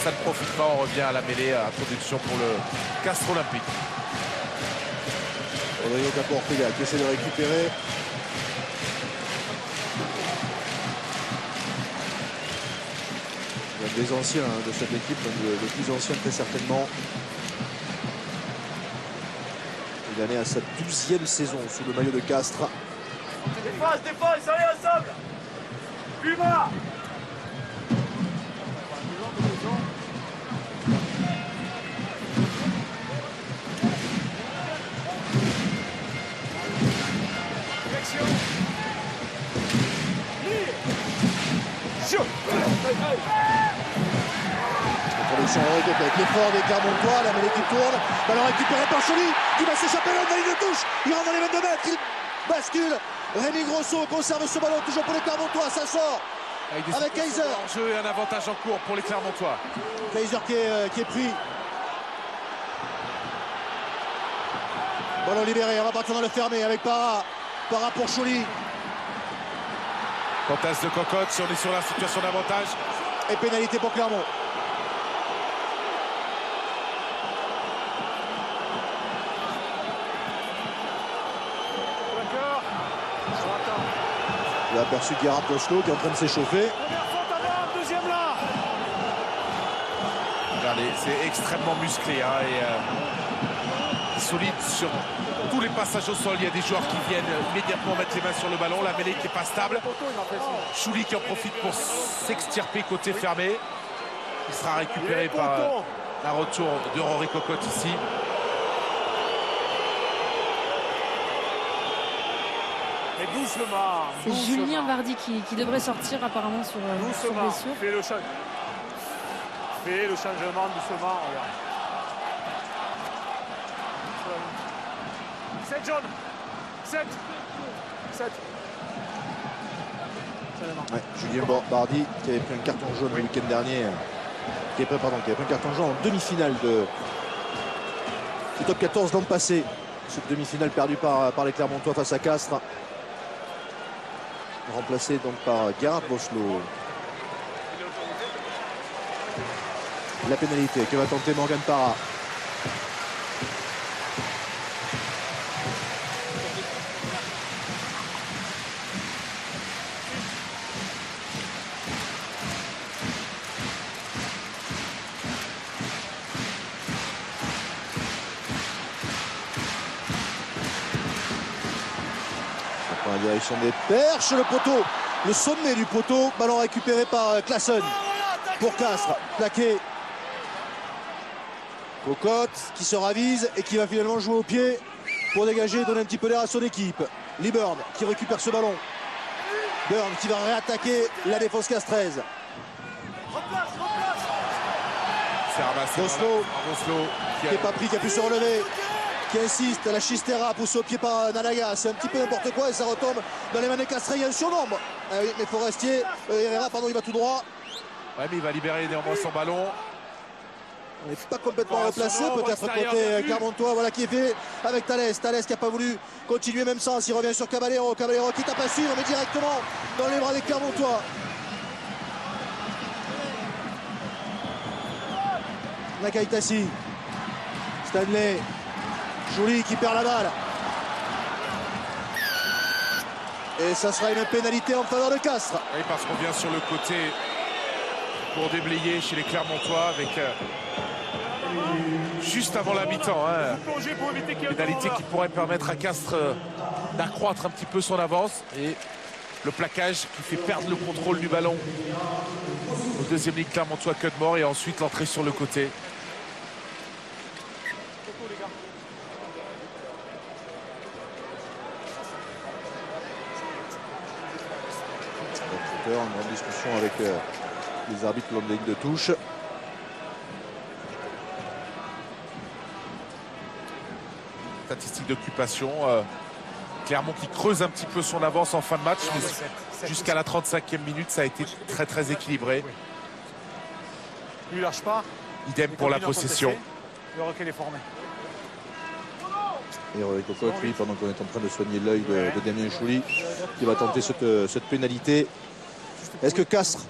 Ça ne profite pas, on revient à la mêlée, à production pour le Castres Olympique. Rodrigo Capo-Ortega qui essaie de récupérer. Il y a des anciens de cette équipe, le plus ancien très certainement. Il en est à sa 12e saison sous le maillot de Castres. Défense, allez ensemble. Puma. Avec l'effort des Clermontois, la mêlée qui tourne, ballon récupéré par Choly, qui va s'échapper dans la ligne de touche, il rentre dans les 22 mètres, il bascule. Rémi Grosso conserve ce ballon, toujours pour les Clermontois, ça sort avec Kaiser. En jeu et un avantage en cours pour les Clermontois. Kaiser qui est pris. Ballon libéré, on va partir dans le fermé avec Para pour Choly. Fantasme de cocotte, si on est sur la situation d'avantage. Et pénalité pour Clermont. Il a aperçu Gerhard Oslo qui est en train de s'échauffer. Deuxième là. Regardez, c'est extrêmement musclé et solide sur tous les passages au sol. Il y a des joueurs qui viennent immédiatement mettre les mains sur le ballon. La mêlée qui n'est pas stable. Chouli qui en profite pour s'extirper côté fermé. Il sera récupéré par un retour de Rory Cocotte ici. C'est Julien Vardy qui devrait sortir apparemment sur blessure. Fais le changement doucement. 7 jaunes. 7. Ouais, Julien Vardy qui avait pris un carton jaune le week-end dernier. Qui avait pris un carton jaune en demi-finale du top 14 l'an passé. Cette demi-finale perdue par les Clermontois face à Castres. Remplacé donc par Gerhard Oslo. La pénalité que va tenter Morgan Para. En direction des perches, le poteau, le sommet du poteau, ballon récupéré par Classen pour Castres, plaqué. Cocotte qui se ravise et qui va finalement jouer au pied pour dégager et donner un petit peu d'air à son équipe. Lee Burn qui récupère ce ballon. Burn qui va réattaquer la défense castraise. C'est ramassé Oslo qui n'est pas pris, qui a pu se relever, qui insiste, la Chistera poussée au pied par Nalaga, c'est un petit peu n'importe quoi et ça retombe dans les mains des Castres. Il y a un surnombre. Ah oui, mais Forestier, Herrera, pardon, il va tout droit. Ouais, mais il va libérer néanmoins son ballon. On n'est pas complètement replacé, peut-être côté Clermontois, voilà qui est fait avec Thalès. Thalès qui n'a pas voulu continuer même sens, il revient sur Caballero. Caballero qui tape à suivre, mais directement dans les bras des Clermontois. Nakaitasi, Stanley, Joly qui perd la balle. Et ça sera une pénalité en faveur de Castres. Oui, parce qu'on vient sur le côté pour déblayer chez les Clermontois avec juste avant la mi-temps. Pénalité qui pourrait permettre à Castres d'accroître un petit peu son avance. Et le plaquage qui fait perdre le contrôle du ballon au deuxième ligne Clermontois Cudmore et ensuite l'entrée sur le côté. En grande discussion avec les arbitres le long de la ligne de touche. Statistique d'occupation. Clermont qui creuse un petit peu son avance en fin de match, mais jusqu'à la 35e minute, ça a été très très équilibré. Il lâche pas. Idem pour la possession. le requin est formé. Et Rory Cocotte, lui, pendant qu'on est en train de soigner l'œil de Damien Chouli, qui va tenter cette pénalité. Est-ce que Castres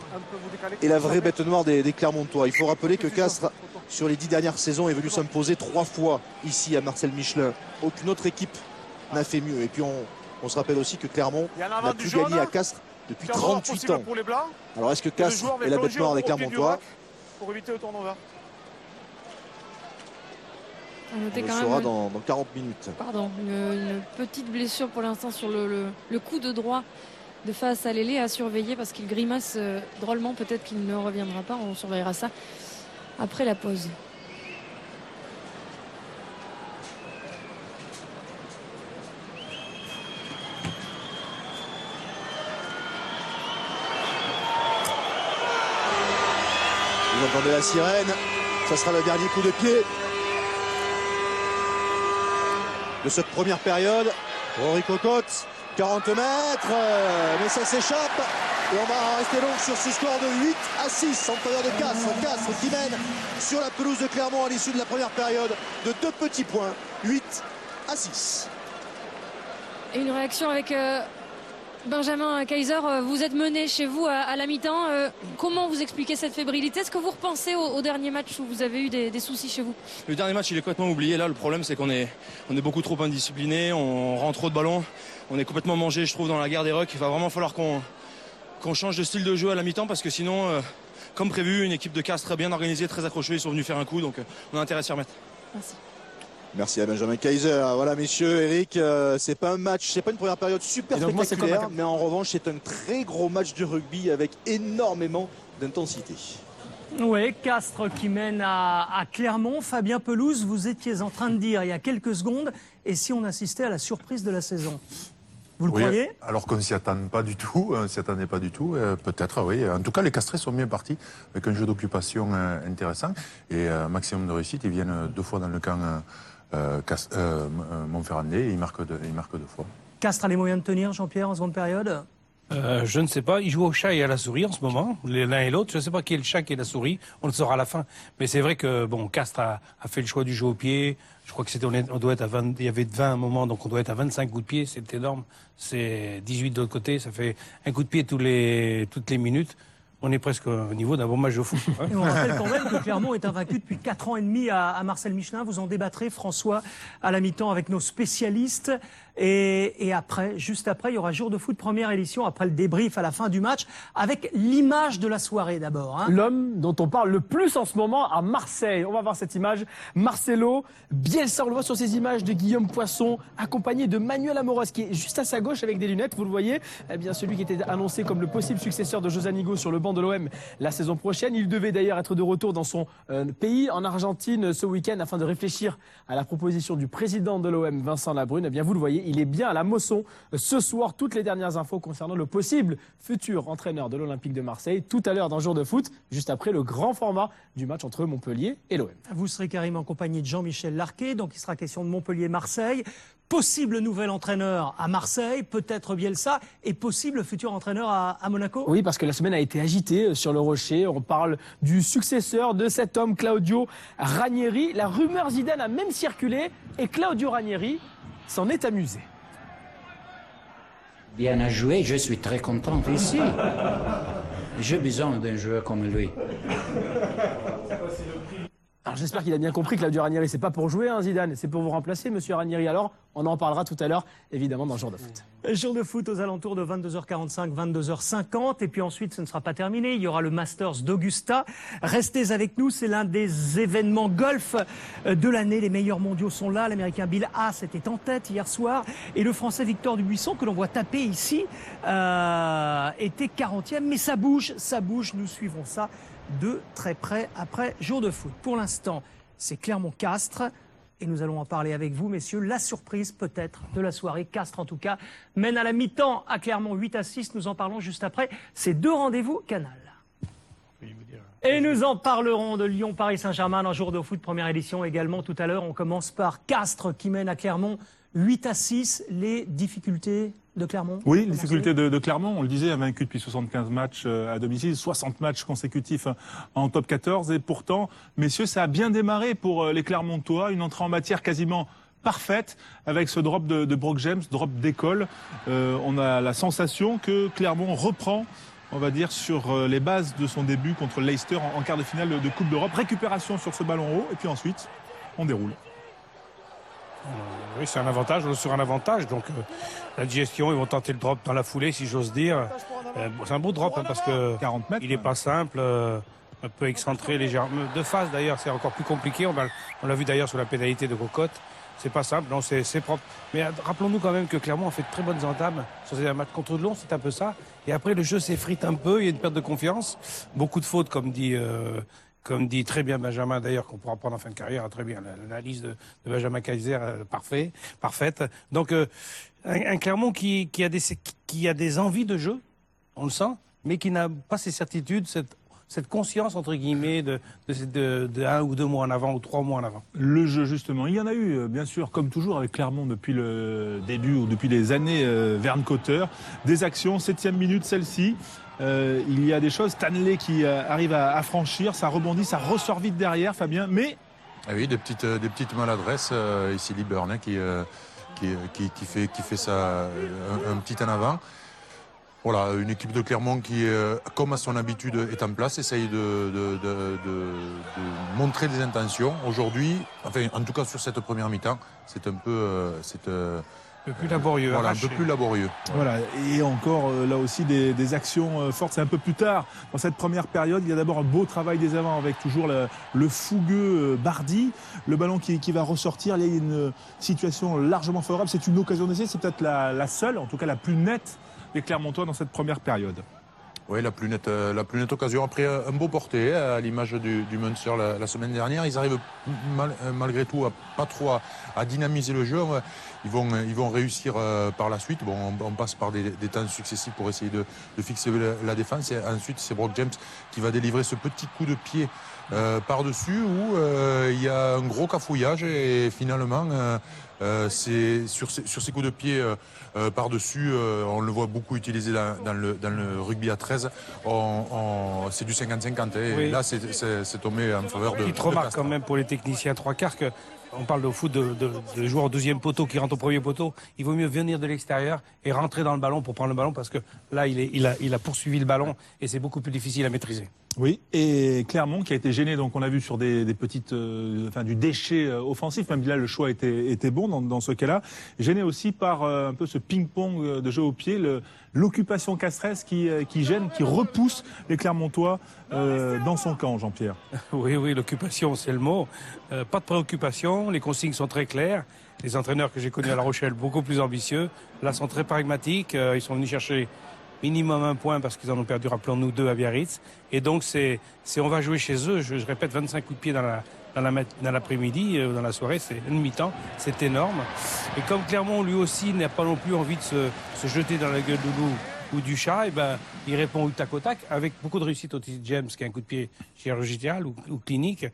est la vraie bête noire des Clermontois? Il faut rappeler que Castres, sur les 10 dernières saisons, est venu s'imposer 3 fois ici à Marcel Michelin. Aucune autre équipe n'a fait mieux. Et puis on se rappelle aussi que Clermont n'a plus gagné à Castres depuis 38 ans. Alors est-ce que Castres est la bête noire des Clermontois? Pour éviter le turnover. On le saura dans 40 minutes. Pardon, une petite blessure pour l'instant sur le coup de droit de face à Lélé à surveiller parce qu'il grimace drôlement. Peut-être qu'il ne reviendra pas. On surveillera ça après la pause. Vous entendez la sirène, ça sera le dernier coup de pied de cette première période. Rory Cocotte, 40 mètres, mais ça s'échappe. Et on va rester donc sur ce score de 8-6 en faveur de Castres. Castres qui mène sur la pelouse de Clermont à l'issue de la première période de 2 petits points, 8-6. Et une réaction avec Benjamin Kaiser. Vous êtes mené chez vous à la mi-temps. Comment vous expliquez cette fébrilité? Est-ce que vous repensez au dernier match où vous avez eu des soucis chez vous? Le dernier match, il est complètement oublié. Là, le problème, c'est qu'on est beaucoup trop indiscipliné. On rend trop de ballons. On est complètement mangé, je trouve, dans la guerre des rucks. Il va vraiment falloir qu'on change de style de jeu à la mi-temps parce que sinon, comme prévu, une équipe de Castres très bien organisée, très accrochée, ils sont venus faire un coup. Donc, on a intérêt à s'y remettre. Merci. Merci à Benjamin Kaiser. Voilà, messieurs, Eric, c'est pas un match, c'est pas une première période super spectaculaire, mais en revanche, c'est un très gros match de rugby avec énormément d'intensité. Oui, Castres qui mène à Clermont. Fabien Pelouse, vous étiez en train de dire il y a quelques secondes, et si on assistait à la surprise de la saison? Vous le croyez? Alors qu'on ne s'y attend pas du tout, attendait pas du tout, peut-être, oui. En tout cas, les Castrés sont bien partis avec un jeu d'occupation intéressant et un maximum de réussite. Ils viennent 2 fois dans le camp Montferrandais et ils marquent 2 fois. Castres a les moyens de tenir, Jean-Pierre, en seconde période? Je ne sais pas. Ils jouent au chat et à la souris en ce moment, l'un et l'autre. Je ne sais pas qui est le chat, qui est la souris. On le saura à la fin. Mais c'est vrai que Castres a fait le choix du jeu au pied. Je crois que on doit être à 20. Il y avait 20 à un moment, donc on doit être à 25 coups de pied. C'est énorme. C'est 18 de l'autre côté. Ça fait un coup de pied toutes les minutes. On est presque au niveau d'un bon match de foot. Et on rappelle quand même que Clermont est invaincu depuis 4 ans et demi à Marcel Michelin. Vous en débattrez, François, à la mi-temps avec nos spécialistes. Et après, juste après, il y aura jour de foot, première édition, après le débrief à la fin du match, avec l'image de la soirée d'abord. L'homme dont on parle le plus en ce moment à Marseille. On va voir cette image. Marcelo Bielsa, on le voit sur ces images de Guillaume Poisson, accompagné de Manuel Amoros, qui est juste à sa gauche avec des lunettes, vous le voyez. Eh bien, celui qui était annoncé comme le possible successeur de José Anigo sur le banc de l'OM la saison prochaine. Il devait d'ailleurs être de retour dans son pays, en Argentine, ce week-end, afin de réfléchir à la proposition du président de l'OM, Vincent Labrune. Eh bien, vous le voyez, il est bien à la Mosson ce soir. Toutes les dernières infos concernant le possible futur entraîneur de l'Olympique de Marseille, tout à l'heure dans Jour de foot, juste après le grand format du match entre Montpellier et l'OM. Vous serez carrément en compagnie de Jean-Michel Larquet, donc il sera question de Montpellier-Marseille. Possible nouvel entraîneur à Marseille, peut-être Bielsa, et possible futur entraîneur à Monaco? Oui, parce que la semaine a été agitée sur le Rocher. On parle du successeur de cet homme, Claudio Ranieri. La rumeur Zidane a même circulé et Claudio Ranieri s'en est amusé. Bien à jouer, je suis très content ici. J'ai besoin d'un joueur comme lui. Alors j'espère qu'il a bien compris que Claudio Ranieri, c'est pas pour jouer, Zidane, c'est pour vous remplacer, monsieur Ranieri. Alors, on en parlera tout à l'heure, évidemment, dans Jour de foot. Jour de foot aux alentours de 22h45, 22h50. Et puis ensuite, ce ne sera pas terminé. Il y aura le Masters d'Augusta. Restez avec nous, c'est l'un des événements golf de l'année. Les meilleurs mondiaux sont là. L'Américain Bill Haas était en tête hier soir. Et le Français Victor Dubuisson, que l'on voit taper ici, était 40e. Mais ça bouge, nous suivons ça de très près après Jour de foot. Pour l'instant, c'est Clermont-Castres et nous allons en parler avec vous, messieurs. La surprise peut-être de la soirée. Castres, en tout cas, mène à la mi-temps à Clermont 8-6. Nous en parlons juste après. C'est 2 rendez-vous Canal. Et nous en parlerons de Lyon-Paris-Saint-Germain dans Jour de foot, première édition également tout à l'heure. On commence par Castres qui mène à Clermont 8-6. Les difficultés de Clermont? Oui, les difficultés de Clermont, on le disait, vaincu depuis 75 matchs à domicile, 60 matchs consécutifs en top 14. Et pourtant, messieurs, ça a bien démarré pour les Clermontois. Une entrée en matière quasiment parfaite avec ce drop de Brock James, drop d'école. On a la sensation que Clermont reprend, on va dire, sur les bases de son début contre Leicester en quart de finale de Coupe d'Europe. Récupération sur ce ballon haut et puis ensuite, on déroule. Oui, c'est un avantage sur un avantage. Donc la digestion, ils vont tenter le drop dans la foulée, si j'ose dire. C'est un beau drop parce que 40 mètres, il n'est pas simple. Un peu excentré légèrement. De face d'ailleurs, c'est encore plus compliqué. On l'a vu d'ailleurs sur la pénalité de Cocotte. C'est pas simple, non, c'est propre. Mais rappelons-nous quand même que Clermont a fait de très bonnes entames sur ces matchs contre Toulon, c'est un peu ça. Et après, le jeu s'effrite un peu, il y a une perte de confiance. Beaucoup de fautes, comme dit très bien Benjamin, d'ailleurs, qu'on pourra prendre en fin de carrière, très bien. L'analyse de Benjamin Kaiser, parfaite. Donc, un Clermont qui a des envies de jeu, on le sent, mais qui n'a pas ces certitudes, cette conscience, entre guillemets, de 1 ou 2 mois en avant ou 3 mois en avant. Le jeu, justement. Il y en a eu, bien sûr, comme toujours avec Clermont depuis le début ou depuis les années Verne Cotter. Des actions, 7e minute, celle-ci. Il y a des choses. Stanley qui arrive à franchir, ça rebondit, ça ressort vite derrière, Fabien. Mais. Ah oui, des petites maladresses. Ici, Lee Burnet qui fait ça un petit en avant. Voilà, une équipe de Clermont qui, comme à son habitude, est en place, essaye de montrer des intentions. Aujourd'hui, enfin, en tout cas sur cette première mi-temps, c'est un peu... un peu plus laborieux. Voilà, un peu plus laborieux. Voilà, et encore là aussi des actions fortes. C'est un peu plus tard dans cette première période. Il y a d'abord un beau travail des avants avec toujours le fougueux Bardi. Le ballon qui va ressortir. Là, il y a une situation largement favorable. C'est une occasion d'essai. C'est peut-être la seule, en tout cas la plus nette des Clermontois dans cette première période. Oui, la plus nette occasion. Après un beau porté, à l'image du Munster la semaine dernière. Ils arrivent malgré tout pas trop à dynamiser le jeu. Ils vont réussir par la suite. Bon, on passe par des temps successifs pour essayer de fixer la défense. Et ensuite, c'est Brock James qui va délivrer ce petit coup de pied par-dessus où il y a un gros cafouillage. Et finalement, c'est sur ces coups de pied par-dessus, on le voit beaucoup utilisé dans le rugby à 13. C'est du 50-50. Et oui. Là, c'est tombé en faveur de. Petite remarque quand même pour les techniciens 3/4 que. On parle de foot de joueurs au deuxième poteau qui rentrent au premier poteau. Il vaut mieux venir de l'extérieur et rentrer dans le ballon pour prendre le ballon parce que là, il a poursuivi le ballon et c'est beaucoup plus difficile à maîtriser. Oui, et Clermont qui a été gêné, donc on a vu sur des petites, du déchet offensif, même là le choix était bon dans ce cas-là. Gêné aussi par un peu ce ping-pong de jeu au pied, l'occupation Castres qui gêne, qui repousse les Clermontois dans son camp, Jean-Pierre. Oui, l'occupation, c'est le mot. Pas de préoccupation, les consignes sont très claires. Les entraîneurs que j'ai connus à La Rochelle, beaucoup plus ambitieux, là sont très pragmatiques. Ils sont venus chercher minimum 1 point parce qu'ils en ont perdu, rappelons-nous, 2 à Biarritz. Et donc, on va jouer chez eux. Je répète, 25 coups de pied dans l'après-midi, dans la soirée, c'est une mi-temps, c'est énorme. Et comme Clermont, lui aussi, n'a pas non plus envie de se jeter dans la gueule du loup ou du chat, et il répond au tac au tac, avec beaucoup de réussite au James, qui a un coup de pied chirurgical ou clinique.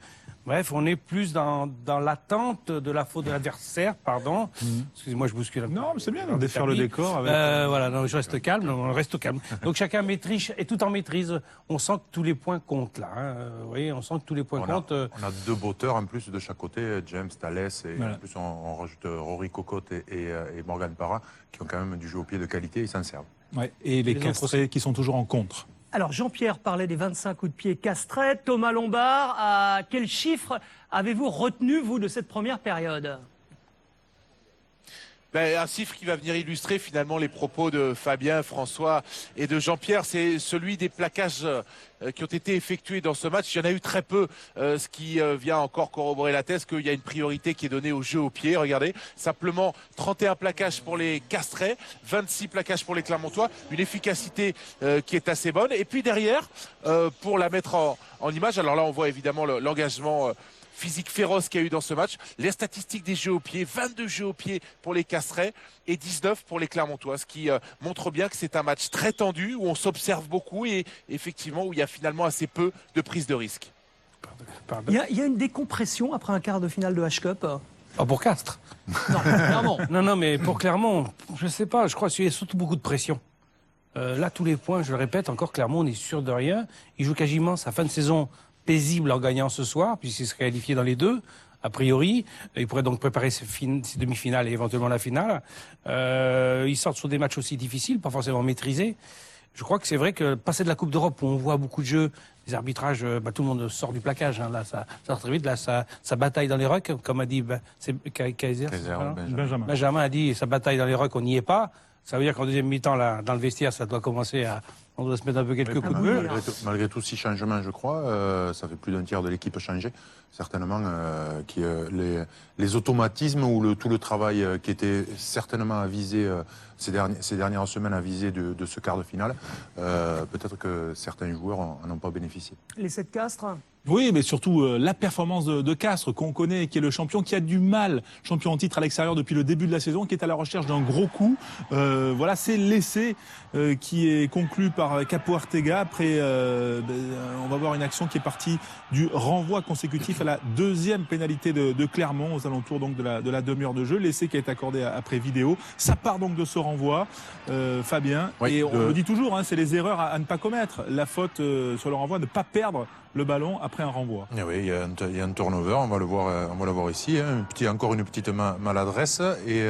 Bref, on est plus dans l'attente de la faute de l'adversaire, pardon. Excusez-moi, je bouscule un peu. Non, mais c'est bien de défaire le décor. Voilà, non, je reste calme, on reste calme. Donc chacun maîtrise, et tout en maîtrise, on sent que tous les points comptent là. Vous voyez, on sent que tous les points comptent. On a 2 botteurs en plus de chaque côté, James, Thalès, et voilà. En plus on rajoute Rory Cocotte et Morgan Parra, qui ont quand même du jeu au pied de qualité, ils s'en servent. Ouais, et les Castrés qui sont toujours en contre. Alors Jean-Pierre parlait des 25 coups de pied castrés. Thomas Lombard, à quel chiffre avez-vous retenu, vous, de cette première période ? Un chiffre qui va venir illustrer finalement les propos de Fabien, François et de Jean-Pierre, c'est celui des plaquages qui ont été effectués dans ce match. Il y en a eu très peu, ce qui vient encore corroborer la thèse qu'il y a une priorité qui est donnée au jeu au pied. Regardez, simplement 31 plaquages pour les Castrais, 26 plaquages pour les Clermontois, une efficacité qui est assez bonne. Et puis derrière, pour la mettre en image, alors là on voit évidemment l'engagement physique féroce qu'il y a eu dans ce match. Les statistiques des jeux au pied, 22 jeux au pied pour les Castrais et 19 pour les Clermontois, ce qui montre bien que c'est un match très tendu, où on s'observe beaucoup et effectivement où il y a finalement assez peu de prise de risque. Il y a une décompression après un quart de finale de H-Cup. Pas pour Castres. Non, Clermont. Non, mais pour Clermont, je sais pas, je crois qu'il y a surtout beaucoup de pression. Là, tous les points, je le répète, encore Clermont, on n'est sûr de rien. Il joue quasiment sa fin de saison paisible en gagnant ce soir, puisqu'il se qualifie dans les deux, a priori. Il pourrait donc préparer ses demi-finales et éventuellement la finale. Ils sortent sur des matchs aussi difficiles, pas forcément maîtrisés. Je crois que c'est vrai que passer de la Coupe d'Europe où on voit beaucoup de jeux, les arbitrages, tout le monde sort du plaquage. Hein, là, ça sort très vite. Là, ça bataille dans les rucks, comme a dit c'est Kaiser, Benjamin a dit, ça bataille dans les rucks, on n'y est pas. Ça veut dire qu'en deuxième mi-temps, là, dans le vestiaire, ça doit commencer à... On doit se mettre un peu quelques coups de gueule. Malgré tout, 6 changements, je crois, ça fait plus d'un tiers de l'équipe changée. Certainement, les automatismes ou tout le travail qui était certainement avisé ces dernières semaines, avisé de ce quart de finale, peut-être que certains joueurs en ont pas bénéficié. Les 7 Castres. Oui, mais surtout la performance de Castres, qu'on connaît, qui est le champion, qui a du mal, champion en titre à l'extérieur depuis le début de la saison, qui est à la recherche d'un gros coup. Voilà, c'est l'essai qui est conclu par Capo Ortega. Après, on va voir une action qui est partie du renvoi consécutif à la deuxième pénalité de Clermont, aux alentours donc de la demi-heure de jeu. L'essai qui est accordé après vidéo. Ça part donc de ce renvoi, Fabien. Oui, et on le dit toujours, hein, c'est les erreurs à ne pas commettre. La faute sur le renvoi, ne pas perdre le ballon après un renvoi. Et oui, il y a un turnover, on va le voir ici. Hein, encore une petite maladresse et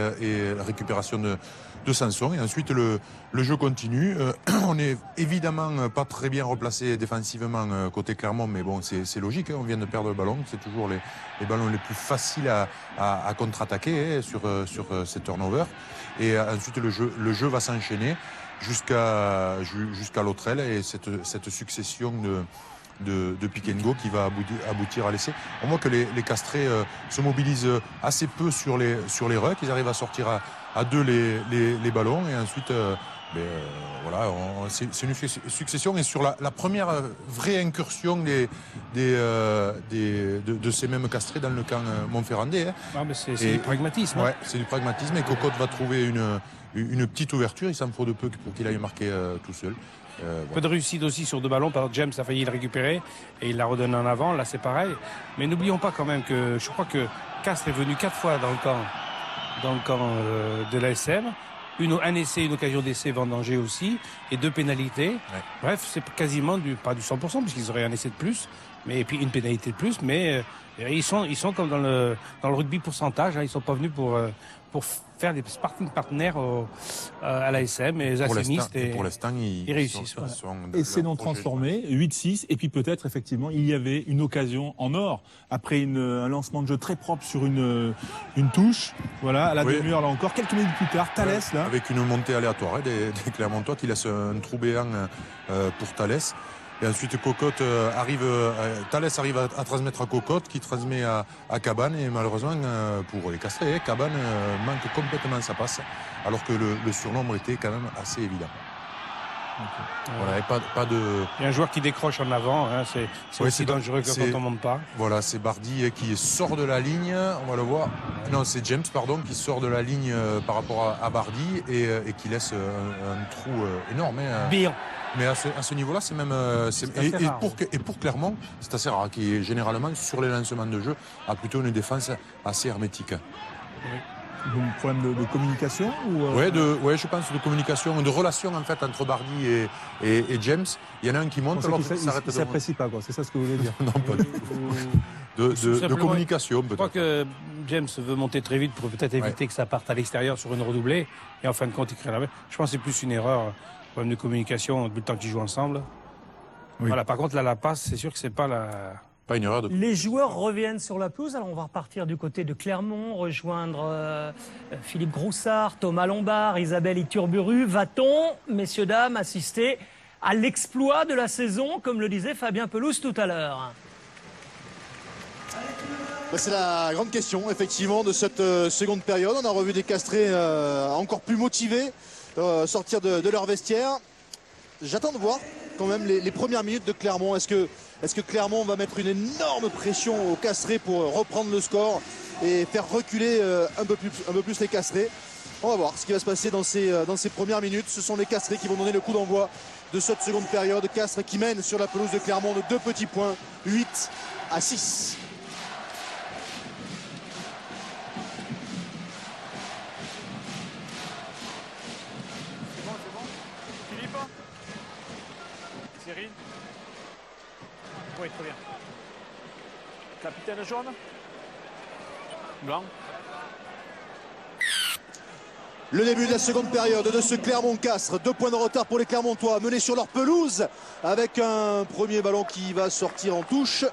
la récupération de Sanson. Et ensuite, le jeu continue. On n'est évidemment pas très bien replacé défensivement côté Clermont, mais bon, c'est logique. Hein, on vient de perdre le ballon. C'est toujours les ballons les plus faciles à contre-attaquer sur ces turnovers. Et ensuite, le jeu va s'enchaîner jusqu'à l'autre aile et cette succession de pick and go qui va aboutir à l'essai. On voit que les Castrés se mobilisent assez peu sur les rucks. Ils arrivent à sortir à deux les ballons et ensuite voilà, c'est une succession. Et sur la première vraie incursion de ces mêmes Castrés dans le camp montferrandais. Ah, c'est du pragmatisme. Ouais, c'est du pragmatisme et Cocotte va trouver une petite ouverture. Il s'en faut de peu pour qu'il aille marquer tout seul. Peu de réussite aussi sur 2 ballons. Par exemple, James a failli le récupérer et il l'a redonné en avant. Là, c'est pareil. Mais n'oublions pas quand même que je crois que Castres est venu 4 fois dans le camp de l'ASM. Un essai, une occasion d'essai vendangé aussi, et 2 pénalités. Ouais. Bref, c'est quasiment pas du 100%, puisqu'ils auraient un essai de plus, et puis une pénalité de plus, mais ils sont comme dans le rugby pourcentage, hein, ils sont pas venus pour faire des sparring partenaires à l'ASM, et les assimistes, pour l'instant, ils réussissent. Et c'est non transformé, 8-6, et puis peut-être, effectivement, il y avait une occasion en or, après un lancement de jeu très propre sur une touche, voilà, à la demi-heure, là encore, quelques minutes plus tard, Thalès, là. Avec une montée aléatoire, des Clermontois qui laisse un trou béant pour Thalès. Et ensuite, Cocotte Thalès arrive à transmettre à Cocotte, qui transmet à Cabane. Et malheureusement, pour les Castrés, Cabane manque complètement sa passe, alors que le surnombre était quand même assez évident. Okay. Voilà, et il y a un joueur qui décroche en avant, hein, c'est aussi dangereux que quand on ne monte pas. Voilà, c'est Bardi qui sort de la ligne, on va le voir. Non, c'est James, pardon, qui sort de la ligne par rapport à Bardi et qui laisse un trou énorme. Hein, mais à ce niveau-là, c'est même... et pour Clermont, c'est assez rare, qui généralement, sur les lancements de jeu, a plutôt une défense assez hermétique. Oui. Un problème de communication Oui, je pense de communication, de relation en fait entre Bardi et James. Il y en a un qui monte, l'autre qui s'arrête. Il ne s'apprécie pas, quoi. C'est ça ce que vous voulez dire. Non, pas du tout. De communication, peut-être. Je crois que James veut monter très vite pour peut-être éviter que ça parte à l'extérieur sur une redoublée. Et en fin de compte, il crée la... Je pense que c'est plus une erreur, problème de communication depuis le temps qu'ils jouent ensemble. Oui. Voilà, par contre, là, la passe, c'est sûr que c'est pas la... Pas une erreur de... Les joueurs reviennent sur la pelouse. Alors on va repartir du côté de Clermont, rejoindre Philippe Groussard, Thomas Lombard, Isabelle Iturburu. Va-t-on, messieurs, dames, assister à l'exploit de la saison, comme le disait Fabien Pelouse tout à l'heure? C'est la grande question, effectivement, de cette seconde période. On a revu des Castrés encore plus motivés sortir de leur vestiaire. J'attends de voir quand même les premières minutes de Clermont. Est-ce que Clermont va mettre une énorme pression aux Castrés pour reprendre le score et faire reculer un peu plus les Castrés? On va voir ce qui va se passer dans ces premières minutes. Ce sont les Castrés qui vont donner le coup d'envoi de cette seconde période. Castres qui mène sur la pelouse de Clermont de 2 petits points, 8-6. Oui, très bien. Capitaine jaune. Blanc. Le début de la seconde période de ce Clermont-Castres. 2 points de retard pour les Clermontois, menés sur leur pelouse avec un premier ballon qui va sortir en touche.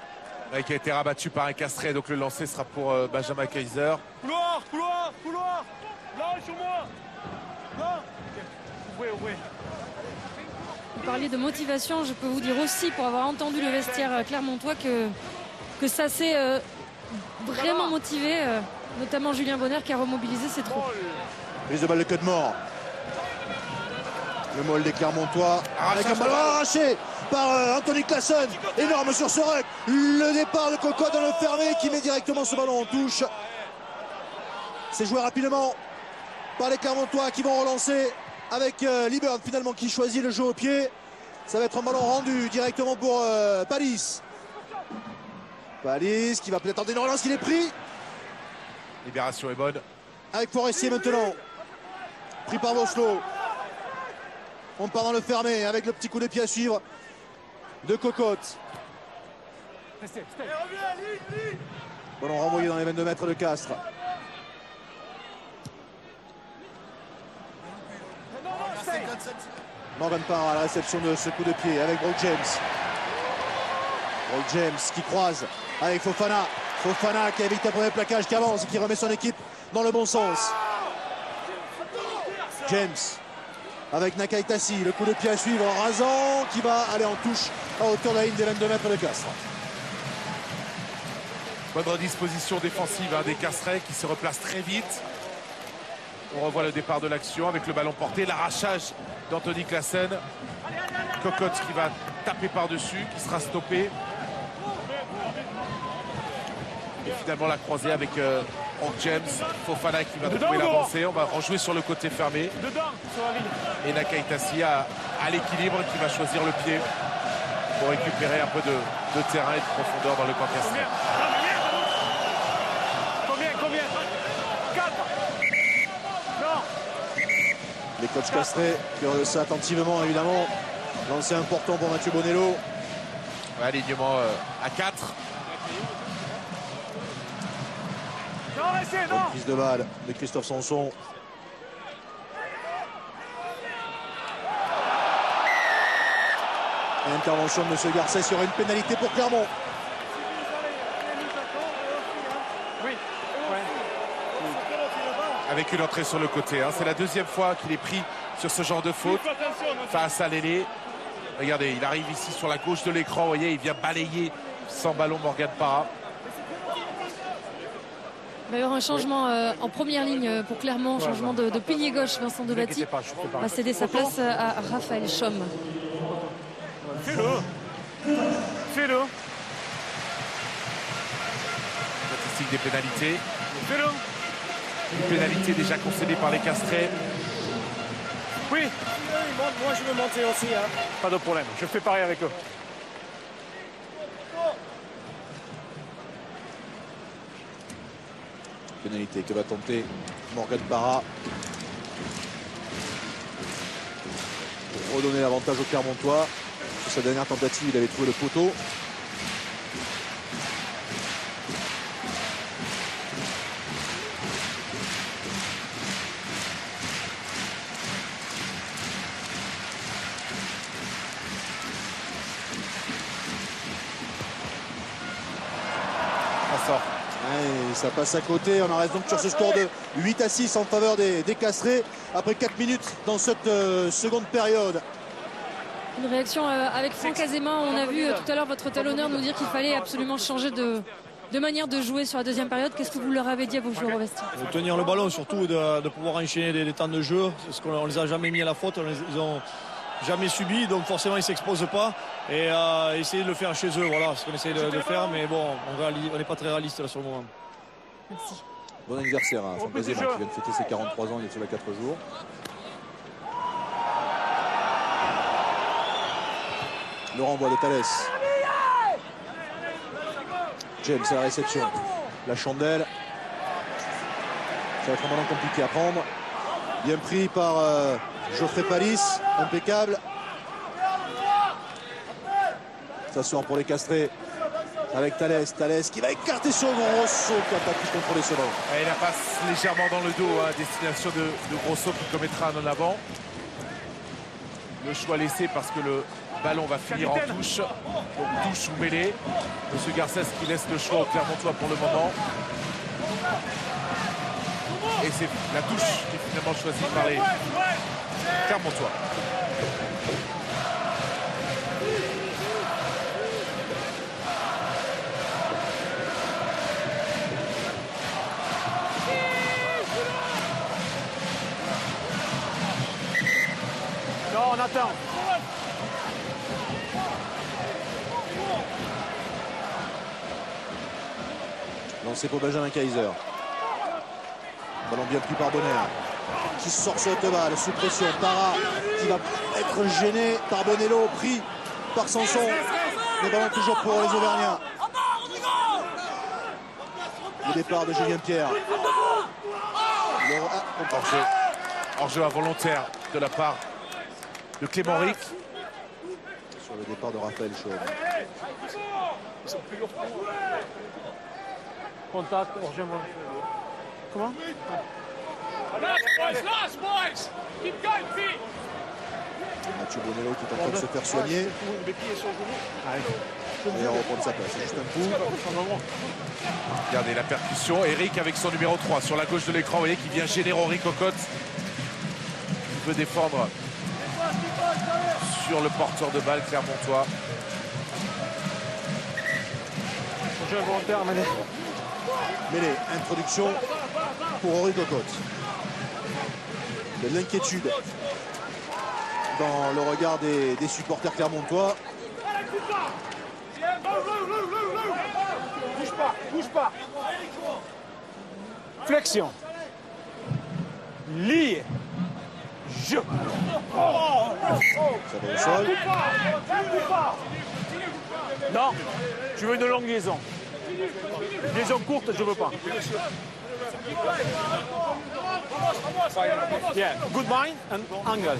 Ouais, qui a été rabattu par un Castré, donc le lancer sera pour Benjamin Kaiser. Couloir, couloir, couloir. Là, sur moi. Là. Ouvrez. Vous parliez de motivation, je peux vous dire aussi, pour avoir entendu le vestiaire clermontois, que ça s'est vraiment motivé, notamment Julien Bonner qui a remobilisé ses troupes. Prise de balle de Cudmore. Le molle des Clermontois avec un ballon arraché par Anthony Classen. Énorme sur ce ruck. Le départ de Coco dans le fermé qui met directement ce ballon en touche. C'est joué rapidement par les Clermontois qui vont relancer avec Liburn finalement qui choisit le jeu au pied. Ça va être un ballon rendu directement pour Palis. Palis qui va peut-être tenter une relance, il est pris. Libération est bonne. Avec Forestier maintenant. Pris par Voslo. On part dans le fermé avec le petit coup de pied à suivre de Cocotte. Ballon renvoyé dans les 22 mètres de Castres. Morgan part à la réception de ce coup de pied avec Brock James. Brock James qui croise avec Fofana. Fofana qui évite un premier plaquage, qui avance et qui remet son équipe dans le bon sens. James avec Nakaitasi, le coup de pied à suivre, rasant qui va aller en touche à hauteur de la ligne des 22 mètres de Castres. Bonne redisposition défensive des Castrais qui se replace très vite. On revoit le départ de l'action avec le ballon porté, l'arrachage d'Anthony Classen. Cocotte qui va taper par-dessus, qui sera stoppé. Et finalement la croisée avec Brock James, Fofana qui va trouver l'avancée. On va rejouer sur le côté fermé. Et Nakaitasi à l'équilibre qui va choisir le pied pour récupérer un peu de terrain et de profondeur dans le camp Castrais. Combien 4. Non. Les coachs Castrais qui regardent ça attentivement évidemment. Lancé important pour Mathieu Bonello. Ouais, alignement à 4. Bonne prise de balle de Christophe Sanson. Et intervention de M. Garcet sur une pénalité pour Clermont. Avec une entrée sur le côté. C'est la deuxième fois qu'il est pris sur ce genre de faute face à Lélé. Regardez, il arrive ici sur la gauche de l'écran. Vous voyez, il vient balayer sans ballon Morgan Parra. Il va y avoir un changement en première ligne pour Clermont, changement de pilier gauche. Vincent Delati va céder sa place à Raphaël Chaume. Fais-le. Statistique des pénalités. Une pénalité déjà concédée par les Castrais. Oui. Moi je veux monter aussi. Pas de problème, je fais pareil avec eux. Pénalité que va tenter Morgan Parra. Pour redonner l'avantage au Clermontois. Sur sa dernière tentative, il avait trouvé le poteau. Ça sort. Et ça passe à côté. On en reste donc sur ce score de 8-6 en faveur des Castrais après 4 minutes dans cette seconde période. Une réaction avec Franck Azéma. On a vu tout à l'heure votre talonneur nous dire qu'il fallait absolument changer de manière de jouer sur la deuxième période. Qu'est-ce que vous leur avez dit à vos joueurs au vestiaire? De tenir le ballon, surtout de pouvoir enchaîner des temps de jeu. Parce qu'on les a jamais mis à la faute. Ils ont jamais subi, donc forcément ils ne s'exposent pas. Et essayer de le faire chez eux, voilà ce qu'on essaie de faire. Mais bon, on n'est pas très réaliste là sur le moment. Merci. Bon anniversaire à Franck Azéma qui vient de fêter ses 43 ans il y a cela 4 jours. Le renvoi de Thalès. James à la réception. La chandelle. Ça va être un ballon compliqué à prendre. Bien pris par Geoffrey Palis. Impeccable. Ça sort pour les Castrais. avec Thalès qui va écarter son Grosso qui a pu contrôler ce ballon. Et il la passe légèrement dans le dos à destination de Grosso qui commettra un en avant. Le choix laissé parce que le ballon va finir en touche. Donc touche ou mêlée. Monsieur Garcès qui laisse le choix au Clermontois pour le moment. Et c'est la touche qui est finalement choisie par les Clermontois. Non, on attend. Lancé pour Benjamin Kaiser. Ballon bien pris par Bonner. Qui sort sur haute balle, sous pression. Tara qui va être gêné par Bonello, pris par Sanson. Le ballon toujours pour les Auvergnats. Le départ de Julien Pierre. Hors-jeu involontaire de la part de Clément Ric. Sur le départ de Raphaël Chauve. Contact, hors-jeu. Comment? Mathieu Bonello qui est en train de se faire soigner. Et on reprend sa place. C'est juste un coup. Regardez la percussion. Eric avec son numéro 3 sur la gauche de l'écran. Vous voyez qui vient gêner Rory Cocotte. Il veut défendre sur le porteur de balle clermontois. Hors-jeu volontaire, Mané. Mêlée, introduction pour Rory Cocotte. De l'inquiétude dans le regard des supporters clermontois. Bouge pas. Flexion. Lié. Jeu. Ça va au sol. Non, je veux une longue liaison. Liaison courte, je veux pas. Yeah, good mind and angle.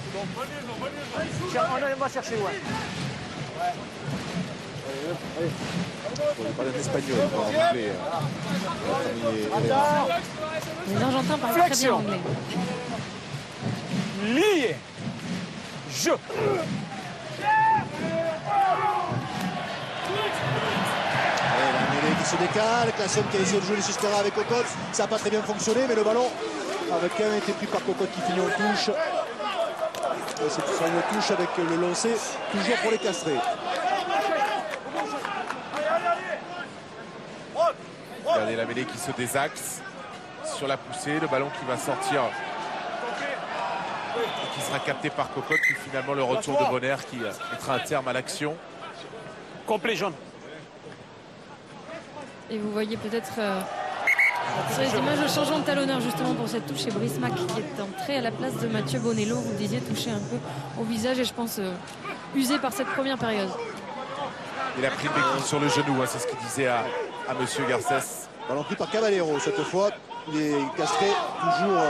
On va chercher loin. On parle en espagnol. Les Argentins parlent très bien anglais. Lié. Jeu. Qui se décale, Classen qui a essayé de jouer les Sustera avec Cocotte, ça n'a pas très bien fonctionné, mais le ballon avait quand même été pris par Cocotte qui finit en touche. C'est une touche avec le lancer, toujours pour les Castrés. Regardez la mêlée qui se désaxe sur la poussée, le ballon qui va sortir et qui sera capté par Cocotte, puis finalement le retour de Bonner qui mettra un terme à l'action. Complet jaune. Et vous voyez peut-être sur les images le changement de talonneur justement pour cette touche et Brice Mac qui est entré à la place de Mathieu Bonello. Vous disiez toucher un peu au visage et je pense usé par cette première période. Il a pris le béquille sur le genou, hein, c'est ce qu'il disait à monsieur Garcès. Ballon pris par Caballero cette fois. Les Castrés toujours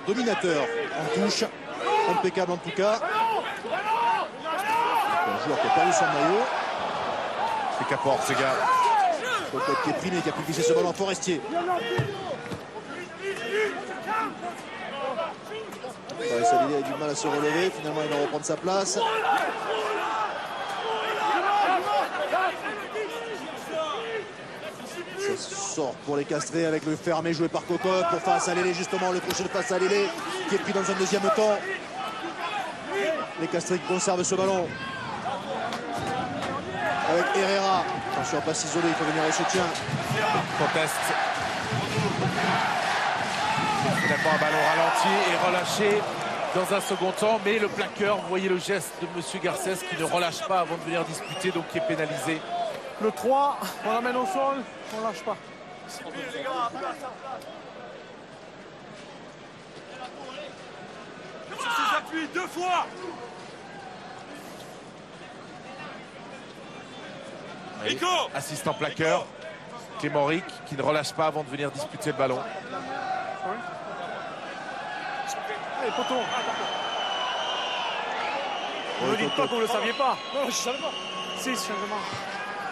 dominateurs en touche. Impeccable en tout cas. Un joueur qui a perdu son maillot. C'est Capor, ces gars. Cocotte qui est pris mais qui a pu glisser ce ballon. Forestier. Salilé a du mal à se relever. Finalement, il va reprendre sa place. Ça sort pour les Castrés avec le fermé joué par Cocotte pour face à Lélé, justement le crochet de face à Lélé qui est pris dans un deuxième temps. Les Castrés qui conservent ce ballon avec Herrera. Attention, passe isolée, il faut venir au soutien. Conteste. Finalement un ballon ralenti et relâché dans un second temps, mais le plaqueur, vous voyez le geste de monsieur Garcès qui ne relâche pas avant de venir disputer, donc qui est pénalisé. Le 3, on l'amène au sol, on lâche pas. Sur ses appuis, 2 fois. Rico. Assistant plaqueur, Clément Ric qui ne relâche pas avant de venir disputer le ballon. Allez, poteau. Ne me dites pas que vous ne le saviez pas. Non, je ne savais pas. 6 changements.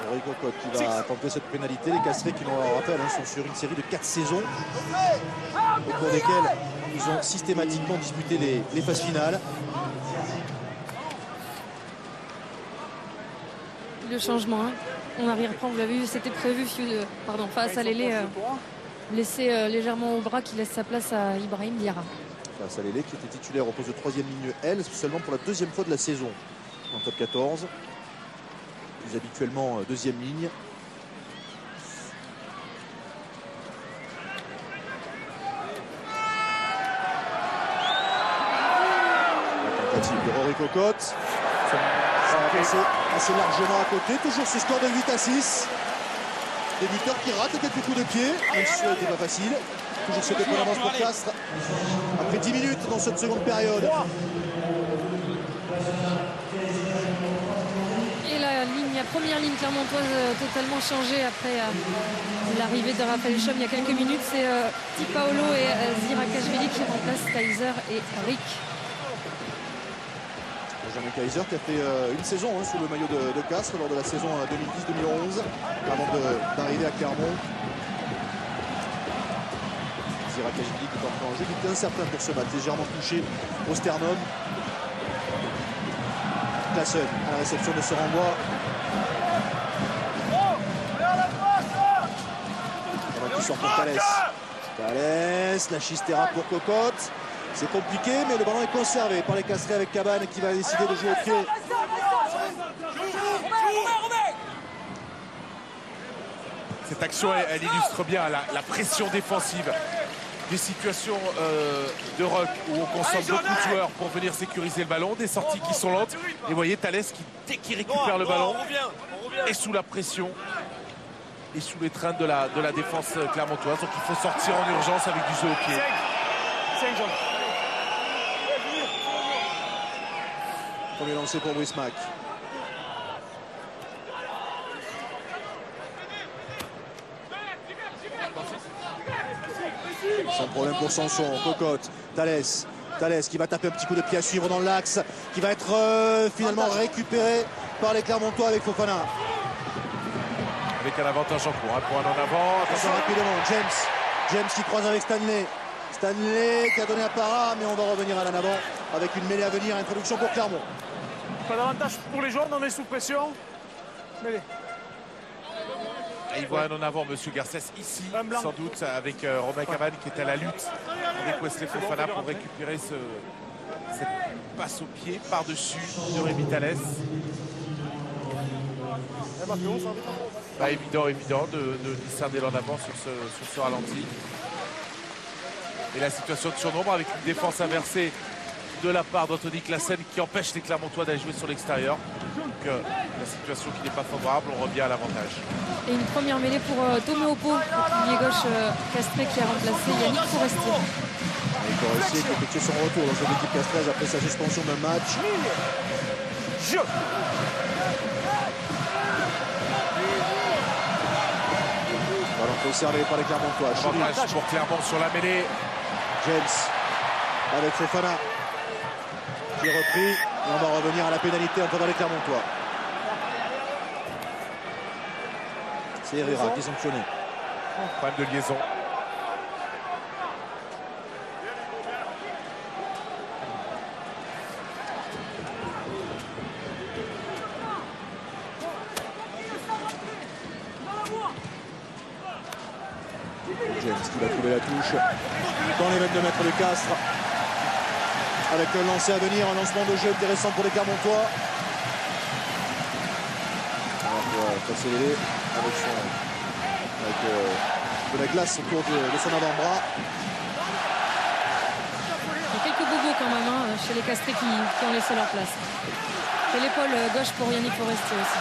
Henri Cocotte qui va tenter cette pénalité. Les Castrés qui, on le rappelle, sont sur une série de 4 saisons au cours desquelles ils ont systématiquement disputé les phases finales. Le changement, hein. On arrière-plan, vous l'avez vu, c'était prévu face à Lélé, blessé légèrement au bras, qui laisse sa place à Ibrahim Diarra. Face à Lélé qui était titulaire au poste de 3e ligne L, seulement pour la 2e fois de la saison en top 14. Plus habituellement 2e ligne. La tentative de Rory Cocotte. Ça va passer assez largement à côté. Toujours ce score de 8-6. Des buteurs qui ratent quelques coups de pied, même si ce n'était pas facile. Toujours cette bonne avance pour Castres. Après 10 minutes dans cette seconde période. Et la première ligne clermontoise totalement changée après l'arrivée de Raphaël Chom il y a quelques minutes. C'est Di Paolo et Zirakashvili qui remplacent Kaiser et Rick. Benjamin Kaiser qui a fait une saison sous le maillot de Castres lors de la saison 2010-2011 avant d'arriver à Clermont. Zirakashvili qui est entré en jeu, qui était incertain pour ce match, légèrement touché au sternum. Classen à la réception de ce renvoi. Qui sort pour Thalès. Thalès, la Chistera pour Cocotte. C'est compliqué, mais le ballon est conservé par les Castrés avec Cabane qui va décider de jouer au pied. Cette action, elle illustre bien la pression défensive. Des situations de ruck où on consomme beaucoup de joueurs pour venir sécuriser le ballon, des sorties qui sont lentes. Et vous voyez Thalès qui, dès qu'il récupère le ballon, est sous la pression et sous l'étreinte de la défense clermontoise. Donc il faut sortir en urgence avec du jeu au pied. Premier lancé pour Brice Mac. Sans problème pour Sanson, Cocotte, Thalès qui va taper un petit coup de pied à suivre dans l'axe, qui va être finalement récupéré par les Clermontois avec Fofana. Avec un avantage en cours, un point en avant. Attention rapidement, James qui croise avec Stanley. Stanley qui a donné un para, mais on va revenir à l'en avant avec une mêlée à venir, introduction pour Clermont. Pas d'avantage pour les joueurs, on est sous pression. Mêlée. Et il voit un en avant, monsieur Garcès, ici, sans doute, avec Romain Cabane qui est à la lutte avec Wesley Fofana pour récupérer cette passe au pied par-dessus de Rémi Thalès. Pas évident de discerner l'en avant sur ce ralenti. Et la situation de surnombre avec une défense inversée de la part d'Anthony Classen qui empêche les Clermontois d'aller jouer sur l'extérieur. Donc la situation qui n'est pas favorable, on revient à l'avantage. Et une première mêlée pour Tomé Oppo, le pilier gauche castré qui a remplacé Yannick Forestier. Yannick Forestier qui effectue son retour dans cette équipe castraise après sa suspension d'un match. Ballon conservé par les Clermontois. Avantage pour Clermont sur la mêlée. James avec Fofana qui est repris. Et on va revenir à la pénalité en faveur des Clermontois. C'est Herrera qui est sanctionné. Problème de liaison. James qui va trouver la touche dans les 22 mètres de Castres. Avec le lancer à venir, un lancement de jeu intéressant pour les Clermontois. Passer avec de la glace autour de son avant-bras. Il y a quelques bobos quand même chez les Castrés qui ont laissé leur place. Et l'épaule gauche pour Yannick Forestier aussi.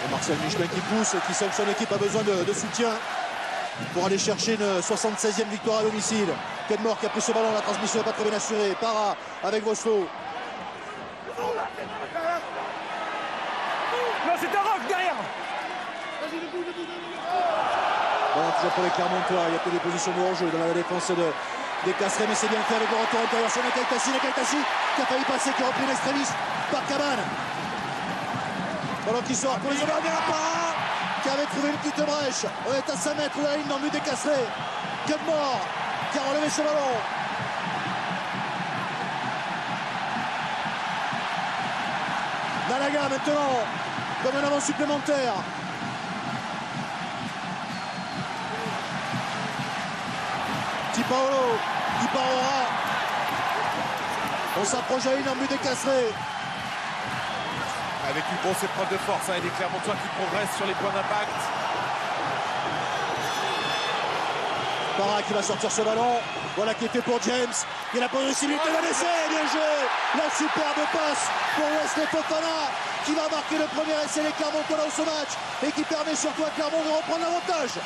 Et Marcel Michelin qui pousse, qui sent que son équipe a besoin de soutien pour aller chercher une 76e victoire à domicile. Kenmore qui a pris ce ballon, la transmission n'est pas très bien assurée. Para avec Voslo. Non, c'est un rock derrière. Bon, toujours pour les Clermontois, il y a que des positions de hors-jeu dans la défense des Castrés, mais c'est bien fait avec le retour intérieur sur Nakai Tassi qui a failli passer, qui a repris l'extrémiste par Cabane. Ballon qui sort pour les Auvergnats, Para qui avait trouvé une petite brèche. On est à 5 mètres de la ligne dans le but décastré. Cudmore qui a relevé ce ballon. Nalaga maintenant, comme un avant supplémentaire. Di Paolo, Di Paola. On s'approche de la ligne en but décastré. Avec une grosse épreuve de force, hein, et les Clermontois qui progressent sur les points d'impact. Para qui va sortir ce ballon. Voilà qui est fait pour James. Il a la possibilité de l'essai. Bien joué. La superbe passe pour Wesley Fofana qui va marquer le premier essai des Clermontois dans ce match et qui permet surtout à Clermont de reprendre l'avantage.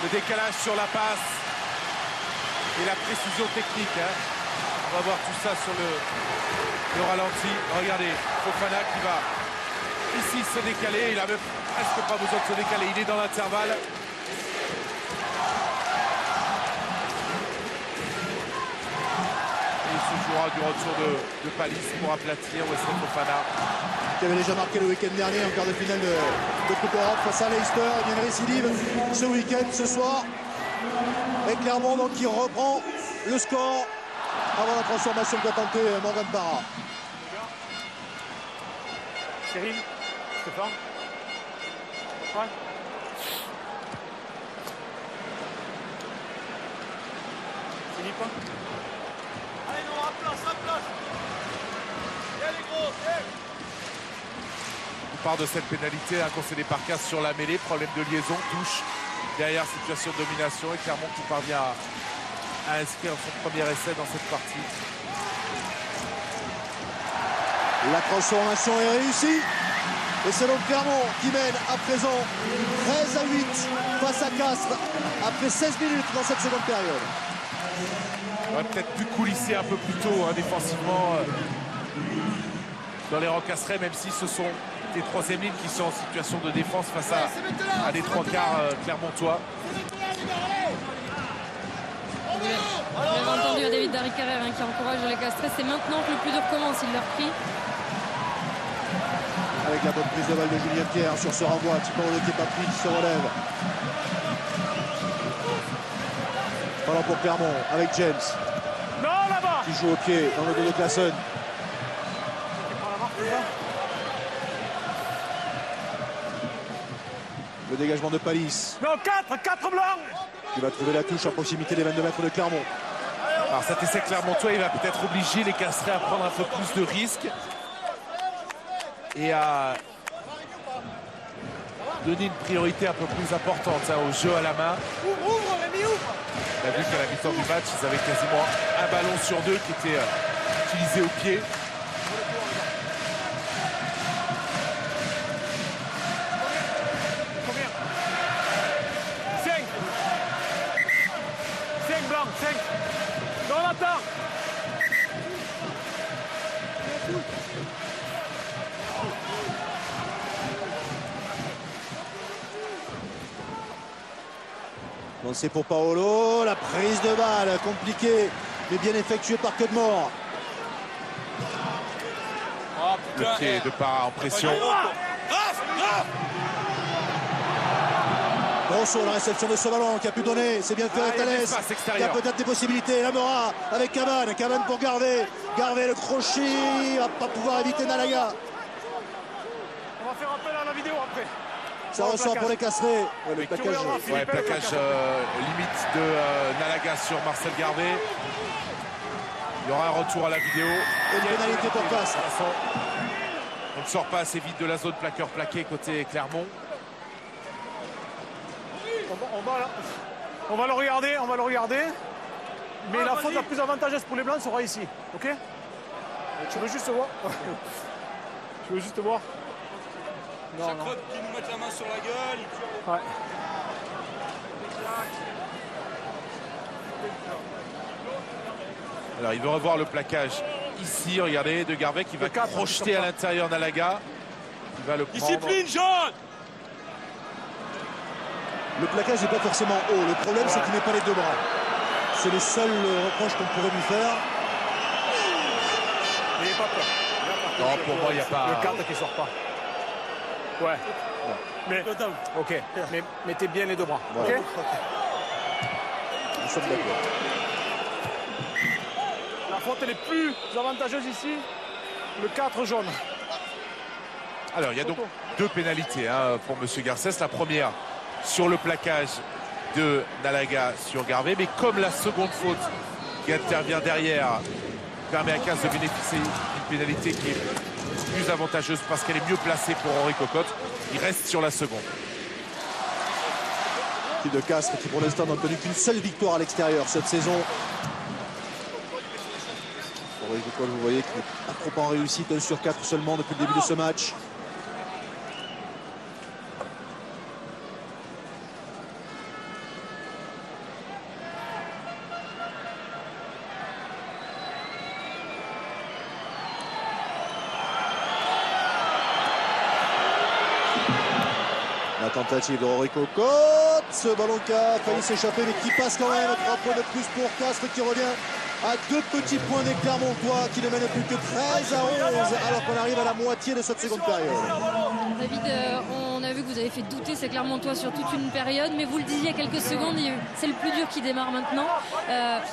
Le décalage sur la passe et la précision technique. Hein. On va voir tout ça sur le ralenti. Regardez, Fofana qui va ici se décaler. Il a même presque pas besoin de se décaler. Il est dans l'intervalle. Et il se jouera du retour de Palis pour aplatir Wesley Fofana. Qui avait déjà marqué le week-end dernier en quart de finale de Coupe Europe face à Leicester. Il y a une récidive ce week-end, ce soir. Et Clermont donc qui reprend le score avant la transformation qu'a tenté Morgan Para. Cyril, Stéphane. Ouais. Philippe. Allez, non, à place. Viens les gros, viens. On part de cette pénalité concédée par Casse sur la mêlée. Problème de liaison, touche. Derrière, situation de domination et Clermont qui parvient à inscrire son premier essai dans cette partie. La transformation est réussie. Et c'est donc Clermont qui mène à présent 13-8 face à Castres après 16 minutes dans cette seconde période. On aurait peut-être pu coulisser un peu plus tôt hein, défensivement dans les rangs casserais, même si ce sont des troisième lignes qui sont en situation de défense face à des trois quarts clermontois. Vous avez entendu à David Darry-Carrère qui encourage les Castrés. C'est maintenant que le plus dur commence, il leur crie. Avec la bonne prise de balle de Julien Pierre sur ce renvoi. Tiporo qui n'est pas pris, qui se relève. Voilà pour Clermont avec James. Non, là-bas. Qui joue au pied dans le dos de Classen. Le dégagement de Palis. Non, 4 blancs. Qui va trouver la touche à proximité des 22 mètres de Clermont. Alors cet essai clermontois, il va peut-être obliger les Casserais à prendre un peu plus de risques et à donner une priorité un peu plus importante hein, au jeu à la main. On a vu qu'à la mi-temps du match, ils avaient quasiment un ballon sur deux qui était utilisé au pied. Bon, c'est pour Paolo, la prise de balle compliquée mais bien effectuée par Cudmore. Le pied de Para en pression. Grosso, la réception de ce ballon qui a pu donner, c'est bien fait à Thalès, qui a peut-être des possibilités. Lamora avec Caban, Caban pour Garvey. Garvey le crochet, il va pas pouvoir éviter Nalaga. On va faire appel à la vidéo après. Ça ressort pour les Casserets. Le plaquage, plaquage limite de Nalaga sur Marcel Garvey. Il y aura un retour à la vidéo. Et une pénalité pour Castres. On ne sort pas assez vite de la zone plaqueur plaqué côté Clermont. On va le regarder, mais la faute la plus avantageuse pour les Blancs sera ici, ok? Tu veux juste voir? Tu veux juste voir? Chaque fois qu'ils nous mettent la main sur la gueule. Ouais. Alors il veut revoir le plaquage ici, regardez, de Garvey qui va projeter à l'intérieur Nalaga. Il va le prendre. Discipline, Jean. Le plaquage n'est pas forcément haut. Le problème, c'est qu'il n'est pas les deux bras. C'est le seul reproche qu'on pourrait lui faire. n'ayez pas peur. Non, pour moi, il n'y a pas... Le 4 qui sort pas. Ouais. Mais, ok. Mais mettez bien les deux bras. Voilà. Ok. Nous sommes d'accord. La faute, elle est plus avantageuse ici. Le 4 jaune. Alors, il y a donc 2 pénalités pour M. Garcès. La première sur le plaquage de Nalaga sur Garvey. Mais comme la seconde faute qui intervient derrière permet à Castres de bénéficier d'une pénalité qui est plus avantageuse parce qu'elle est mieux placée pour Henri Cocotte, il reste sur la seconde. L'équipe de Castres qui pour l'instant n'a connu qu'une seule victoire à l'extérieur cette saison. Henri Cocotte, vous voyez, qui n'est pas trop en réussite, 1 sur 4 seulement depuis le début de ce match. La tentative de Henri Cocotte, ce ballon qui a failli s'échapper mais qui passe quand même. 3 points de plus pour Castres qui revient à 2 petits points des Clermontois qui ne mènent plus que 13 à 11 alors qu'on arrive à la moitié de cette seconde période. David, on a vu que vous avez fait douter ces Clermontois sur toute une période, mais vous le disiez il y a quelques secondes, c'est le plus dur qui démarre maintenant.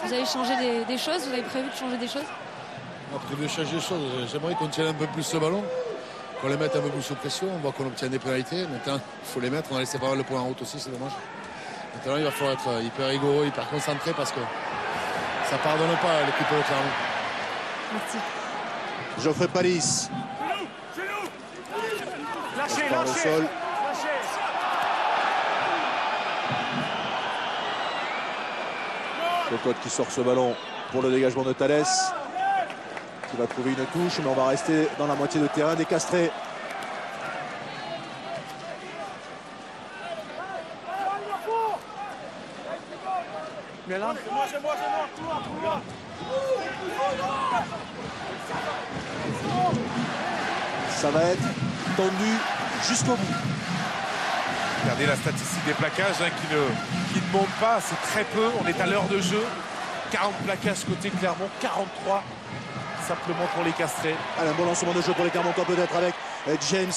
Vous avez changé des choses, vous avez prévu de changer des choses? On a prévu de changer des choses. J'aimerais qu'on tienne un peu plus le ballon, qu'on les mette un peu plus sous pression. On voit qu'on obtient des pénalités. Maintenant, il faut les mettre. On a laissé pas mal le point en route aussi, c'est dommage. Maintenant, il va falloir être hyper rigoureux, hyper concentré parce que ça pardonne pas à l'équipe de Clermont. Merci. Geoffrey Palis. Lâchez, Par le lâchez. sol. Cocotte qui sort ce ballon pour le dégagement de Thalès. Qui va trouver une touche, mais on va rester dans la moitié de terrain des Castrés. Mais là, C'est moi. Ça va être tendu jusqu'au bout. Regardez la statistique des plaquages qui ne monte pas, c'est très peu. On est à l'heure de jeu. 40 plaquages côté Clermont, 43 simplement pour les Castrés. Allez, un bon lancement de jeu pour les Clermontois peut-être avec James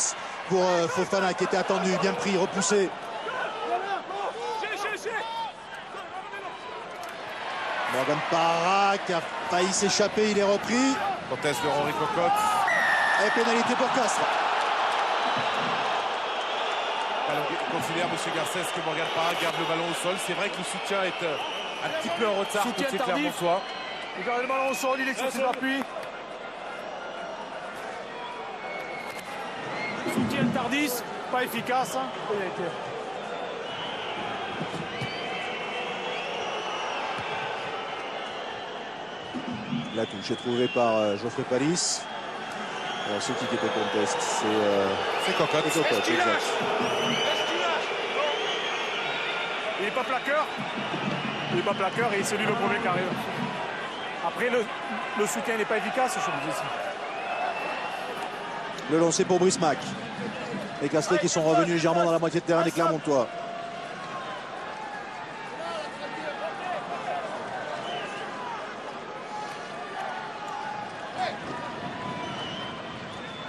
pour Fofana qui était attendu, bien pris, repoussé. Morgan Parra qui a failli s'échapper, il est repris. Conteste de Henri Cocotte. Et pénalité pour Castres. Alors, considère M. Garcès que Morgan Parra garde le ballon au sol. C'est vrai que le soutien est un petit peu en retard Soutien côté tardif. Clermontois. il garde le ballon au sol, il est sur ses appuis. Soutien tardif, pas efficace. Pénalité. La touche est trouvée par Geoffrey Palis. Alors, ce qui est au contest, c'est Cocotte. Exact. Il n'est pas plaqueur. Il n'est pas plaqueur et c'est lui le premier qui arrive. Après, le soutien n'est pas efficace, je vous dis ici. Le lancer pour Brice Mac. Les Castrés qui sont revenus légèrement dans la moitié de terrain des Clermontois.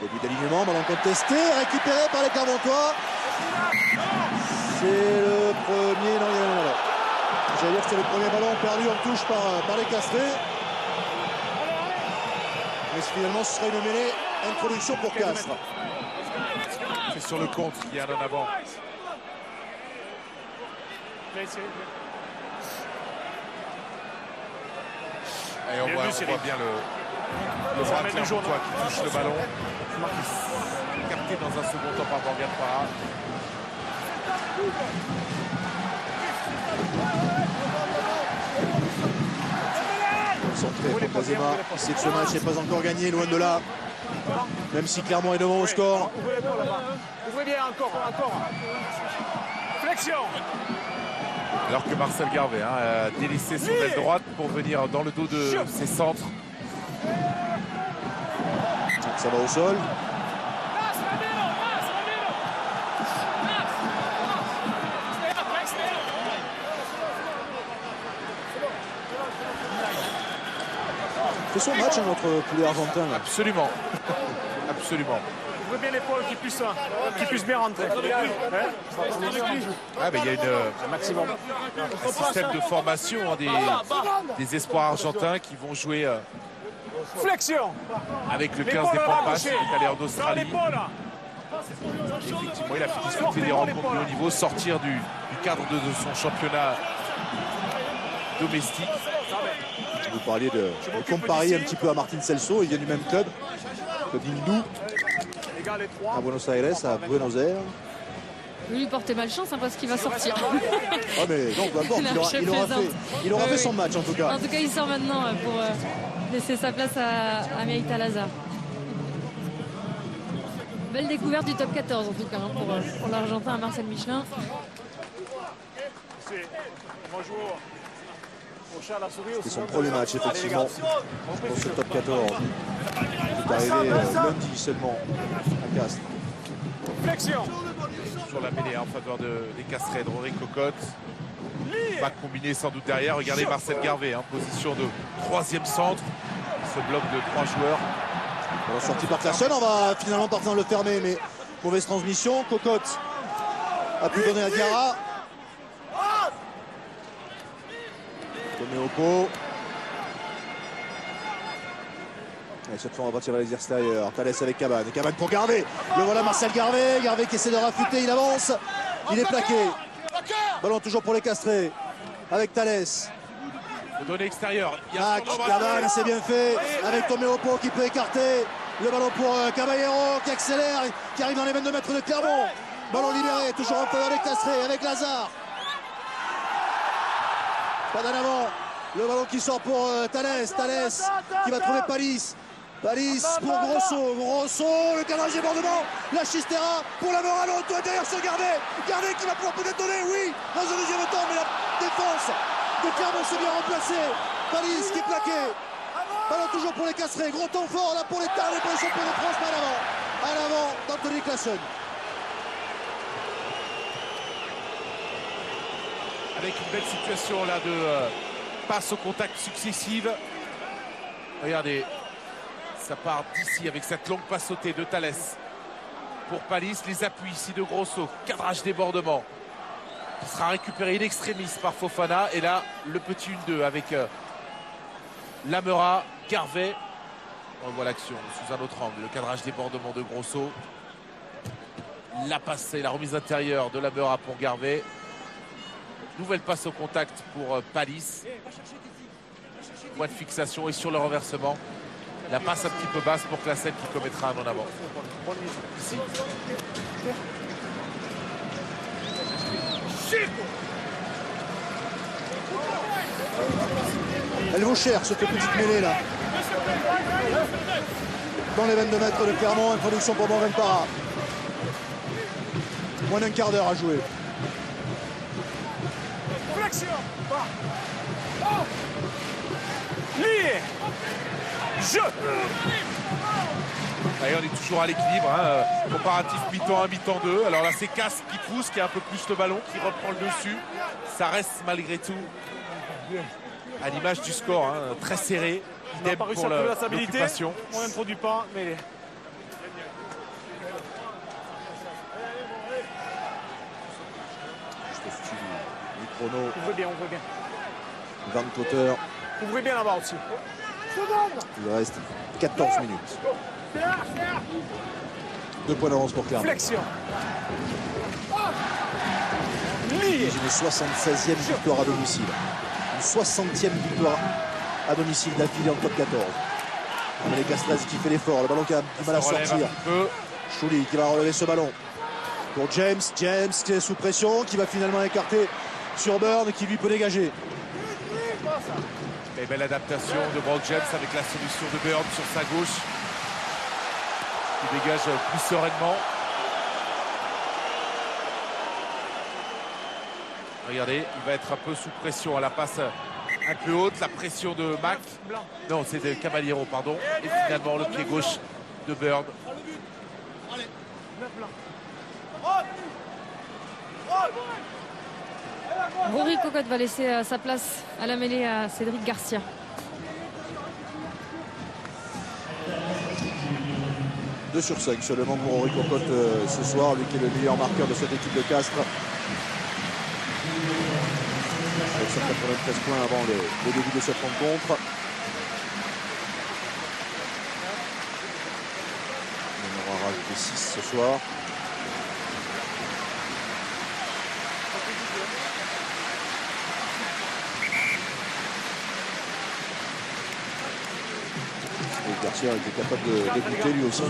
Début d'alignement, ballon contesté, récupéré par les Clermontois. C'est le premier, non, il y a un ballon. J'allais dire que c'est le premier ballon perdu en touche par les Castrés. Mais finalement, ce sera une mêlée. Introduction pour Castres. C'est sur le compte qu'il y a en avant. Et on voit bien le bras Clermontois qui touche le ballon. Capté dans un second temps par Morgan Parra. Concentré pour Kazema. Il sait que ce match n'est pas encore gagné, loin de là. Même si Clermont est devant au score. Ouvrez bien, encore. Flexion. Alors que Marcel Garvey a délaissé son aile droite pour venir dans le dos de ses centres. Ça va au sol. fait son match, notre poulet argentin. Là. Absolument. Absolument. Ouvrez bien l'épaule, qu'il puisse bien rentrer. Ah, mais il y a un système de formation des espoirs argentins qui vont jouer Flexion. avec le 15 des Pampas qui est allé en Australie. Effectivement, il a fait discuter des rencontres de haut niveau, sortir du cadre de son championnat domestique. Vous parliez de comparer un petit peu à Martin Celso, il vient du même club, Club Hindou, à Buenos Aires, à Buenos Aires. Vous lui portez malchance parce qu'il va sortir. Ah mais non, peu importe, il aura fait son match en tout cas. En tout cas, il sort maintenant pour laisser sa place à Mirita Lazar. Belle découverte du top 14 en tout cas pour l'Argentin à Marcel Michelin. C'est son premier match effectivement pour ce top 14. Il est arrivé lundi seulement à Castres. Flexion. Sur la mêlée en faveur des Castrés de Rory Cocotte. Pas combiné sans doute derrière. Regardez Marcel Garvey, position de 3e centre. Ce bloc de 3 joueurs. Alors, sorti par Classen, on va finalement partir le fermer, mais mauvaise transmission. Cocotte a pu donner à Diarra. Toméopo. Et cette fois on va partir vers les extérieurs. Thalès avec Cabane. Et Cabane pour Garvey. Le voilà Marcel Garvey. Garvey qui essaie de raffûter, il avance. Il est plaqué. Ballon toujours pour les Castrés. Avec Thalès. Donné extérieur. Cabane, c'est bien fait. Avec Toméopo qui peut écarter. Le ballon pour Caballero qui accélère, qui arrive dans les 22 mètres de Clermont. Ballon libéré, toujours en faveur des Castrés avec Lazare. Pas d'en avant. Le ballon qui sort pour Thalès. Thalès qui va trouver Palis. Palis pour Grosso. Grosso, le cadrage débordement. La Chistera pour la morale. On doit derrière sur Garvey. Garvey qui va pouvoir peut-être donner, oui, dans un deuxième temps, mais la défense de Clermont s'est bien remplacée. Palis qui est plaqué. Ballon toujours pour les Castrés. Gros temps fort là pour les Tarnais, pour les champions de France. Pas à l'avant d'Anthony Classen. Avec une belle situation là de passe au contact successive. Regardez, ça part d'ici avec cette longue passe sautée de Thalès pour Palis. Les appuis ici de Grosso. Cadrage débordement. Qui sera récupéré in extremis par Fofana. Et là, le petit 1-2 avec Lamera, Garvey. On voit l'action sous un autre angle. Le cadrage débordement de Grosso. La passe et la remise intérieure de Lamera pour Garvey. Nouvelle passe au contact pour Palis. Point de fixation et sur le renversement. La passe un petit peu basse pour Classen qui commettra un en avant. Ici. Elle vaut cher cette petite mêlée là. Dans les 22 mètres de Clermont, introduction pour Morgan Parra. Moins d'un quart d'heure à jouer. Flexion. Lié. Jeu. Allez, on est toujours à l'équilibre. Comparatif mi-temps 1, mi-temps 2. Alors là, c'est Castres qui pousse, qui a un peu plus le ballon, qui reprend le dessus. Ça reste malgré tout à l'image du score, très serré. On n'a pas réussi à trouver la stabilité. L'occupation. On n'introduit pas, mais... Chrono. Ouvrez bien, ouvrez bien. 20 auteurs. Ouvrez bien là-bas aussi. Il reste 14 minutes. 2 points d'avance pour Clermont. Flexion. Une 76e victoire à domicile. Une 60e victoire à domicile d'affilée en top 14. Les Castrés qui fait l'effort. Le ballon qui a du mal à sortir. Chouli qui va relever ce ballon. Pour James. James qui est sous pression, qui va finalement écarter sur Burn, qui lui peut dégager. Et belle adaptation de Brock James avec la solution de Burn sur sa gauche. Qui dégage plus sereinement. Regardez, il va être un peu sous pression à la passe un peu haute. La pression de Mac. Non, c'est de Caballero, pardon. Et finalement, le pied gauche de Burn. Rory Cocotte va laisser sa place à la mêlée à Cédric Garcia. 2 sur 5 seulement pour Henri Cocotte ce soir, lui qui est le meilleur marqueur de cette équipe de Castres. Avec 193 points avant le début de cette rencontre. On aura rajouté 6 ce soir. Et Garcia était capable de débuter lui aussi.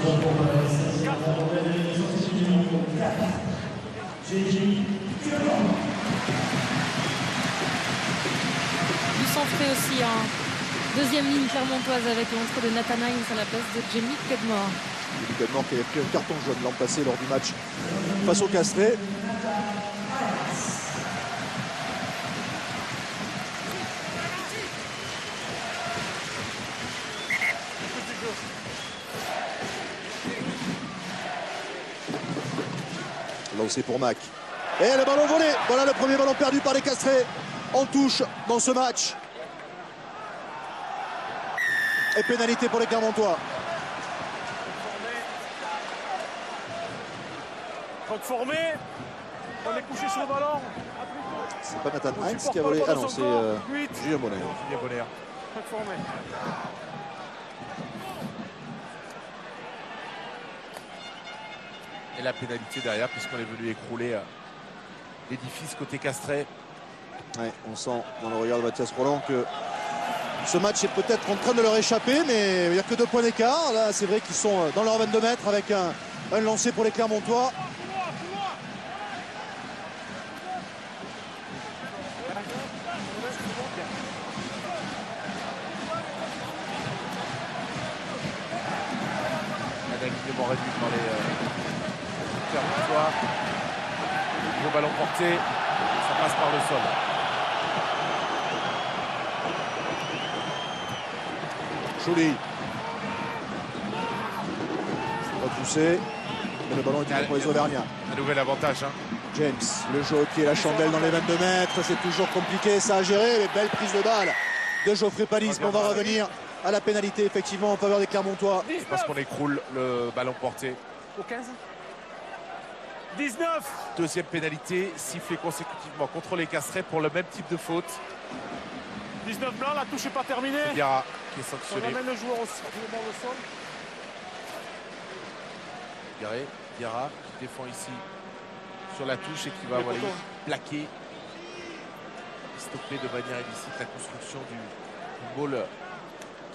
Du centré aussi en deuxième ligne clermontoise avec l'entrée de Nathan Hines à la place de Jamie Cudmore. Jamie Cudmore qui avait pris un carton jaune l'an passé lors du match face au Castré. Lancé pour Mac. Et le ballon volé. Voilà le premier ballon perdu par les Castrés. En touche dans ce match. Et pénalité pour les Clermontois. Faute formée. On est couché sur le ballon. C'est pas Nathan Hines qui a volé. Ah non, c'est Julien Bonner. Faute formée. Et la pénalité derrière, puisqu'on est venu écrouler l'édifice côté Castré. Ouais, on sent dans le regard de Mathias Roland que ce match est peut-être en train de leur échapper, mais il n'y a que 2 points d'écart. Là, c'est vrai qu'ils sont dans leur 22 mètres avec un lancé pour les Clermontois. Un alignement réduit par les Clermontois. Gros ballon porté, ça passe par le sol. Chouli. Repoussé. Et le ballon est tiré pour les Auvergnats. Un nouvel avantage. James, le jeu au pied, la chandelle dans les 22 mètres. C'est toujours compliqué ça à gérer. Les belles prises de balle de Geoffrey Palis. Mais on va revenir à la pénalité effectivement en faveur des Clermontois. Parce qu'on écroule le ballon porté. Au 15. 19. Deuxième pénalité, sifflée consécutivement contre les Castrés pour le même type de faute. 19 blanc, la touche n'est pas terminée. Diarra qui est On sanctionné. amène le joueur au sol. Diarra qui défend ici sur la touche et qui va plaquer, stopper de manière illicite la construction du ball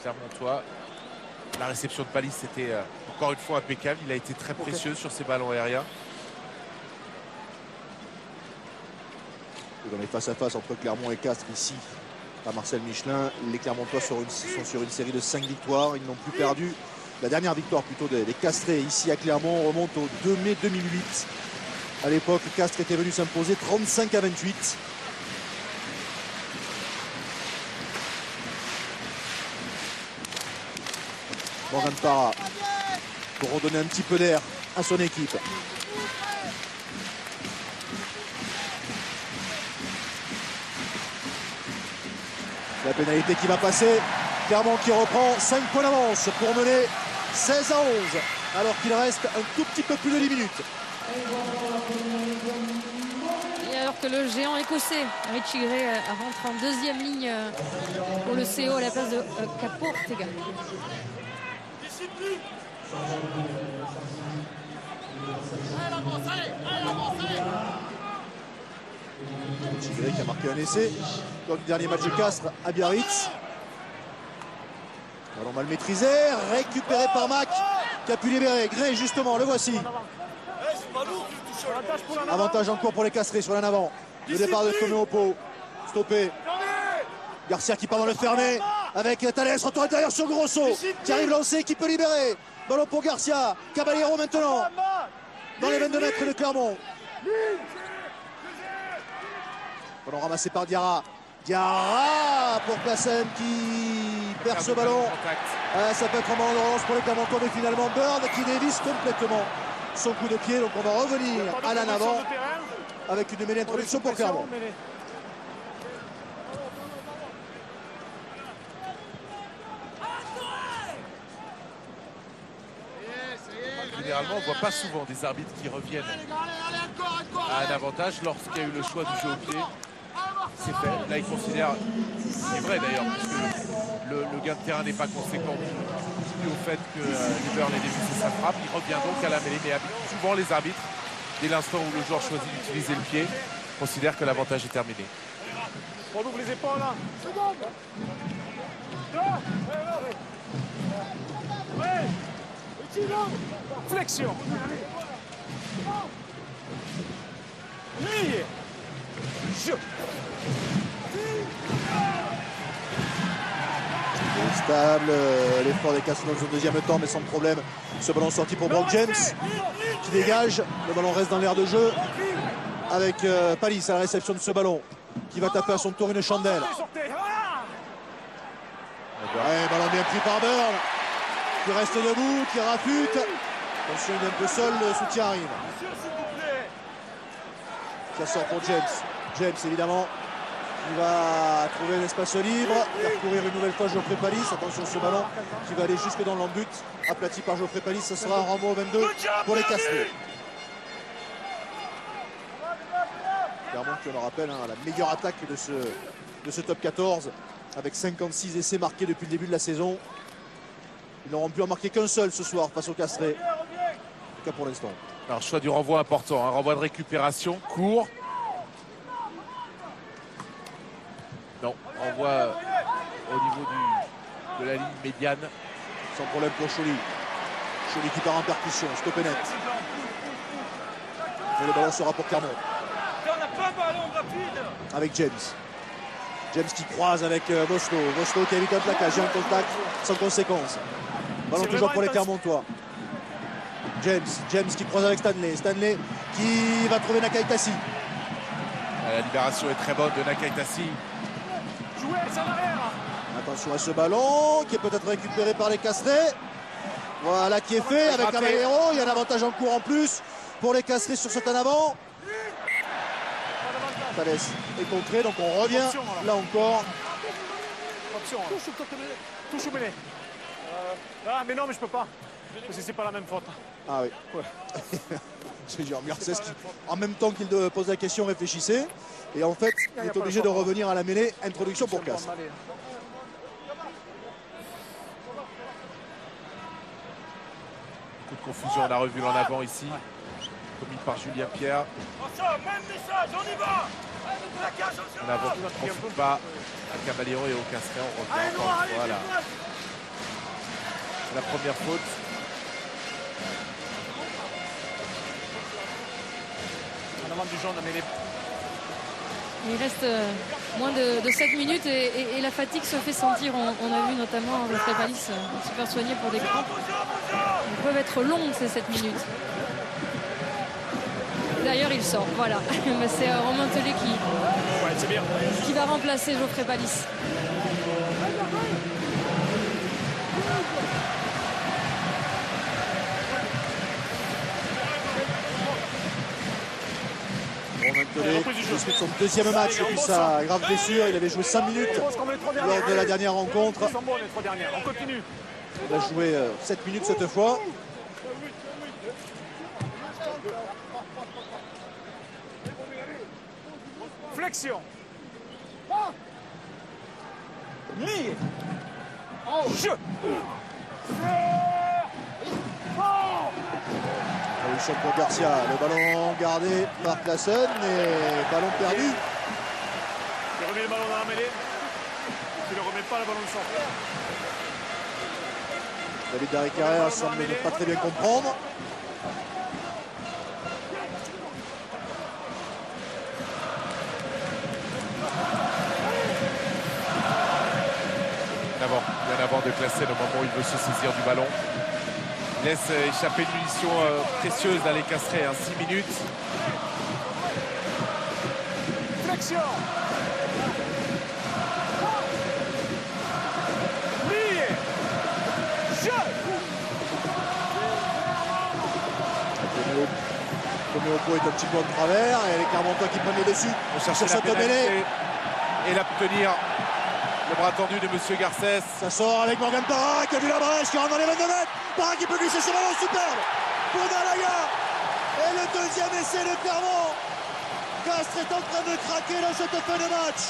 clermontois. La réception de Palis était encore une fois impeccable. Il a été très précieux sur ses ballons aériens. Dans les face-à-face entre Clermont et Castres ici à Marcel Michelin, les Clermontois sont sur une série de 5 victoires. Ils n'ont plus perdu. La dernière victoire plutôt des Castrés ici à Clermont remonte au 2 mai 2008. À l'époque, Castres était venu s'imposer 35-28. Morgan Parra pour redonner un petit peu d'air à son équipe. La pénalité qui va passer. Clermont qui reprend 5 points d'avance pour mener 16-11 alors qu'il reste un tout petit peu plus de 10 minutes. Et alors que le géant écossais, Richie Gray, rentre en deuxième ligne pour le CO à la place de Capo Ortega. Richie Gray qui a marqué un essai dans le dernier match de Castres à Biarritz. Ballon mal maîtrisé, récupéré par Mac qui a pu libérer. Gray justement, le voici. Avantage en cours pour les Castrés sur l'en avant. Le départ de Komeopo. Stoppé. Garcia qui part dans le fermé. Avec Thalès, retour intérieur sur Grosso. Qui arrive lancé, qui peut libérer. Ballon pour Garcia. Caballero maintenant. Dans les 22 mètres de Clermont. Ballon ramassé par Diarra. Diarra pour Klassen qui perd ce ballon. Ça peut être un ballon de relance pour les Clermontois, mais finalement Bird qui dévisse complètement son coup de pied. Donc on va revenir à l'en avant avec une mêlée introduction pour Clermont. généralement, on ne voit pas souvent des arbitres qui reviennent à un avantage lorsqu'il y a eu le choix du jeu au pied. C'est fait. Là, il considère, c'est vrai d'ailleurs, puisque le gain de terrain n'est pas conséquent dû au fait que Lieberl ait débuté sa frappe. Il revient donc à la mêlée, mais souvent les arbitres, dès l'instant où le joueur choisit d'utiliser le pied, considèrent que l'avantage est terminé. On ouvre les épaules là. Flexion. Lié. Jeu. Stable, l'effort des Castres dans le deuxième temps, mais sans problème. Ce ballon sorti pour Brock James qui dégage. Le ballon reste dans l'aire de jeu avec Palis à la réception de ce ballon qui va taper à son tour une chandelle. Ouais, ballon bien pris par Burn qui reste debout, qui rafute. Attention, il est un peu seul, le soutien arrive. Ça sort pour James. James évidemment qui va trouver un espace libre, faire courir une nouvelle fois Geoffrey Palis. Attention ce ballon qui va aller jusque dans l'embut, aplati par Geoffrey Palis. Ce sera un renvoi au 22 pour les Castrés. Clermont qui, on le rappelle, hein, la meilleure attaque de ce top 14 avec 56 essais marqués depuis le début de la saison. Ils n'auront pu en marquer qu'un seul ce soir face aux Castrés. En tout cas pour l'instant. Alors choix du renvoi important, un renvoi de récupération, court. Non, renvoi au niveau de la ligne médiane. Sans problème pour Choly. Choly qui part en percussion, stop et net. Et le ballon sera pour Clermont. Avec James. James qui croise avec Voslo. Voslo qui évite un plaquage, un contact sans conséquence. Ballon toujours pour les Clermontois. James qui croise avec Stanley. Stanley qui va trouver Nakaitasi. La libération est très bonne de Nakaitasi. Attention à ce ballon qui est peut-être récupéré par les Castrés. Voilà qui est fait avec Caballero. Il y a un avantage en cours en plus pour les Castrés sur cet en avant. Thalès est contré, donc on revient là encore. Touche au mêlée. Ah mais non mais je peux pas. Parce que c'est pas la même faute. Ah oui. Ouais. C'est Jérôme Garcès qui, en même temps qu'il pose la question, réfléchissait. Et en fait, il est obligé de revenir à la mêlée. Introduction pour Castres. Beaucoup de confusion, on a revu en avant ici. Commis par Julien Pierre. On ne profite pas à Caballero et au Castré. On revient encore une fois là. La première faute. En avant du jaune, mais il reste moins de 7 minutes et la fatigue se fait sentir. On a vu notamment Geoffrey Palis se faire soigner pour des crampes. Elles peuvent être longues ces 7 minutes. D'ailleurs il sort, voilà. C'est Romain Tellet qui va remplacer Geoffrey Palis. Romain Tellet discute son deuxième match depuis sa grave blessure. Il avait joué 5 minutes lors de la dernière rencontre. Il a joué 7 minutes cette fois. Flexion. Lié. Jeu. Solution pour Garcia. Le ballon gardé par Classen et ballon perdu. Il remet le ballon dans la mêlée. Il ne remet pas le ballon de centre. David Darry-Carrère semble ne pas très bien comprendre. Bien avant de classer le moment où il veut se saisir du ballon. Il laisse échapper une munition précieuse dans les Castrés, 6 minutes. Flexion. Lié. Jeu. Coméopo est un petit peu en travers et les Clermontois qui prennent le dessus sur cette mêlée. Et l'obtenir. Le bras tendu de Monsieur Garcès. Ça sort avec Morgan Parra qui a vu la brèche, qui rentre dans les 22 mètres. Parra qui peut glisser ce ballon, superbe. pour Nalaga. Et le deuxième essai de Clermont. Castres est en train de craquer dans cette fin de match.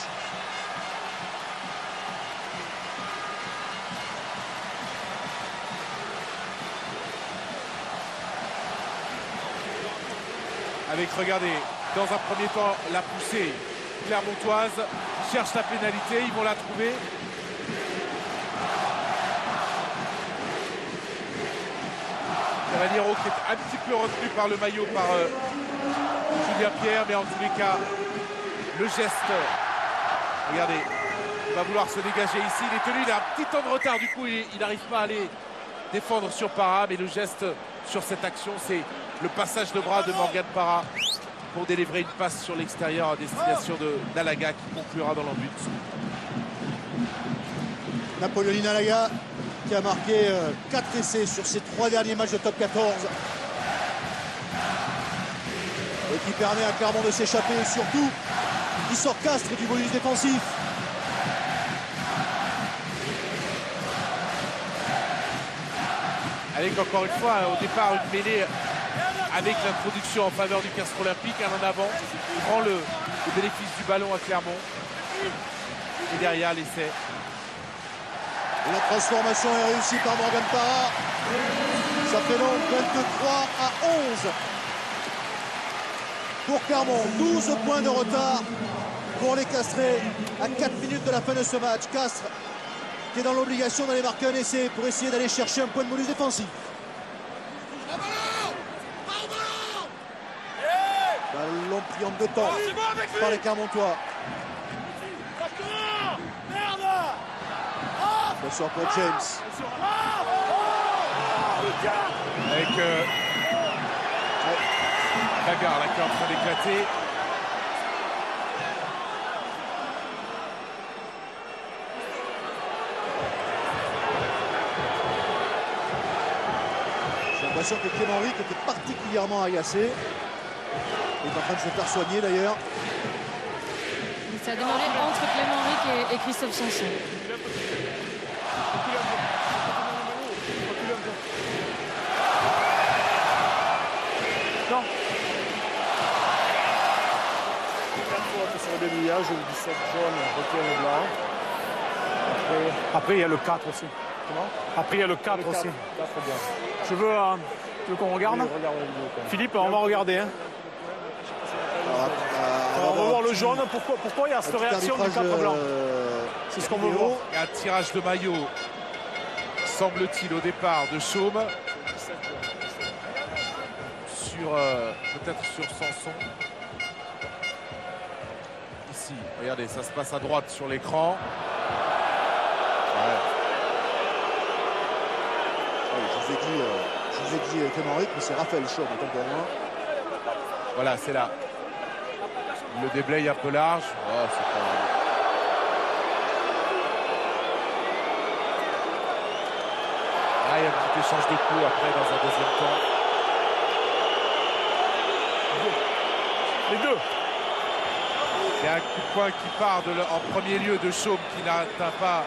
Avec, regardez, dans un premier temps, la poussée clermontoise. Ils cherchent la pénalité, ils vont la trouver. Cavaliero qui est un petit peu retenu par le maillot, par Julien Pierre, mais en tous les cas, le geste, regardez, il va vouloir se dégager ici. Il est tenu, il a un petit temps de retard, du coup, il n'arrive pas à aller défendre sur Parra, mais le geste sur cette action, c'est le passage de bras de Morgan Parra pour délivrer une passe sur l'extérieur à destination de Nalaga qui conclura dans l'embut. Napoléon Nalaga qui a marqué 4 essais sur ses 3 derniers matchs de top 14 et qui permet à Clermont de s'échapper et surtout qui sort Castres du bonus défensif. Avec encore une fois au départ une mêlée avec l'introduction en faveur du Castres Olympique, un en avant, il prend le bénéfice du ballon à Clermont et derrière l'essai. La transformation est réussie par Morgan Parra. Ça fait donc 23 à 11 pour Clermont. 12 points de retard pour les Castrais à 4 minutes de la fin de ce match. Castres qui est dans l'obligation d'aller marquer un essai pour essayer d'aller chercher un point de bonus défensif. Ballon pris en 2 temps par les Clermontois. Attention pour James. Avec bagarre là qui est en train d'éclater. J'ai l'impression que Clément Ric était particulièrement agacé. Il est en train de se faire soigner d'ailleurs. Ça a démarré entre Clément Ric et Christophe Sanson. Non. 4 fautes sur le déblayage, le 17 jaune, retourne blanc. Après, il y a le 4 aussi. Comment? Après, il y a le 4 aussi. 4 bien. Tu veux qu'on regarde? Oui, regarde la vidéo, Philippe, on va regarder. Hein. On va voir le jaune. Pourquoi il y a cette réaction du 4 blanc? C'est ce qu'on veut voir. Un tirage de maillot, semble-t-il, au départ de Chaume. Peut-être sur Sanson. Ici, regardez, ça se passe à droite sur l'écran. Ouais. Je vous ai dit Clément Ric, mais c'est Raphaël Chaume, autant pour moi. Voilà, c'est là. Il le déblaye un peu large. Oh, c'est pas... Ah, il y a un petit échange de coups après dans un deuxième temps. Les deux. Il y a un coup de poing qui part en premier lieu de Chaume qui n'atteint pas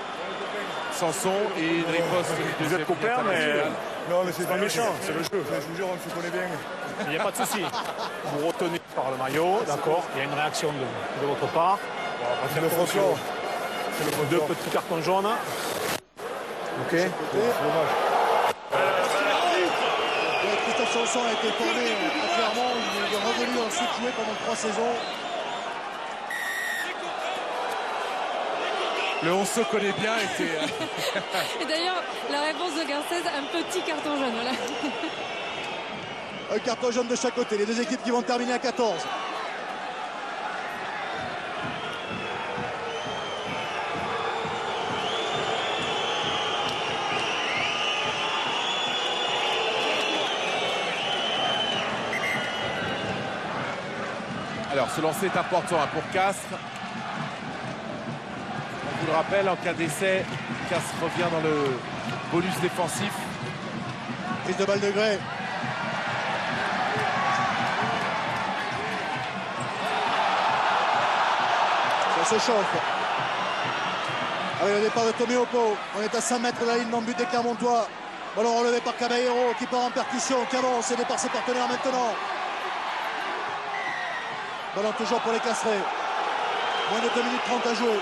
Sanson et une riposte du Vous êtes copains, mais... Non, mais c'est pas méchant, c'est le jeu. Je vous jure, on se connaît bien. Il n'y a pas de souci. Vous retenez par le maillot, d'accord. Il y a une réaction de votre part. C'est le folklore. Deux petits cartons jaunes. Ok. C'est dommage. Christophe Sanson a été formé à Clermont. Il est revenu ensuite jouer pendant 3 saisons. Le 11 se connaît bien. Et d'ailleurs, la réponse de Garcez, un petit carton jaune. Voilà. Un carton jaune de chaque côté. Les deux équipes qui vont terminer à 14. Alors, ce lancer est important pour Castres. On vous le rappelle, en cas d'essai, Castres revient dans le bonus défensif. Prise de balle de Gray. Ça se chauffe. Avec le départ de Tommy Oppo. On est à 5 mètres de la ligne d'en but des Clermontois. Ballon relevé par Caballero qui part en percussion, qui avance, aidé par ses partenaires maintenant. Ballon toujours pour les Castrés. Moins de 2 minutes 30 à jouer.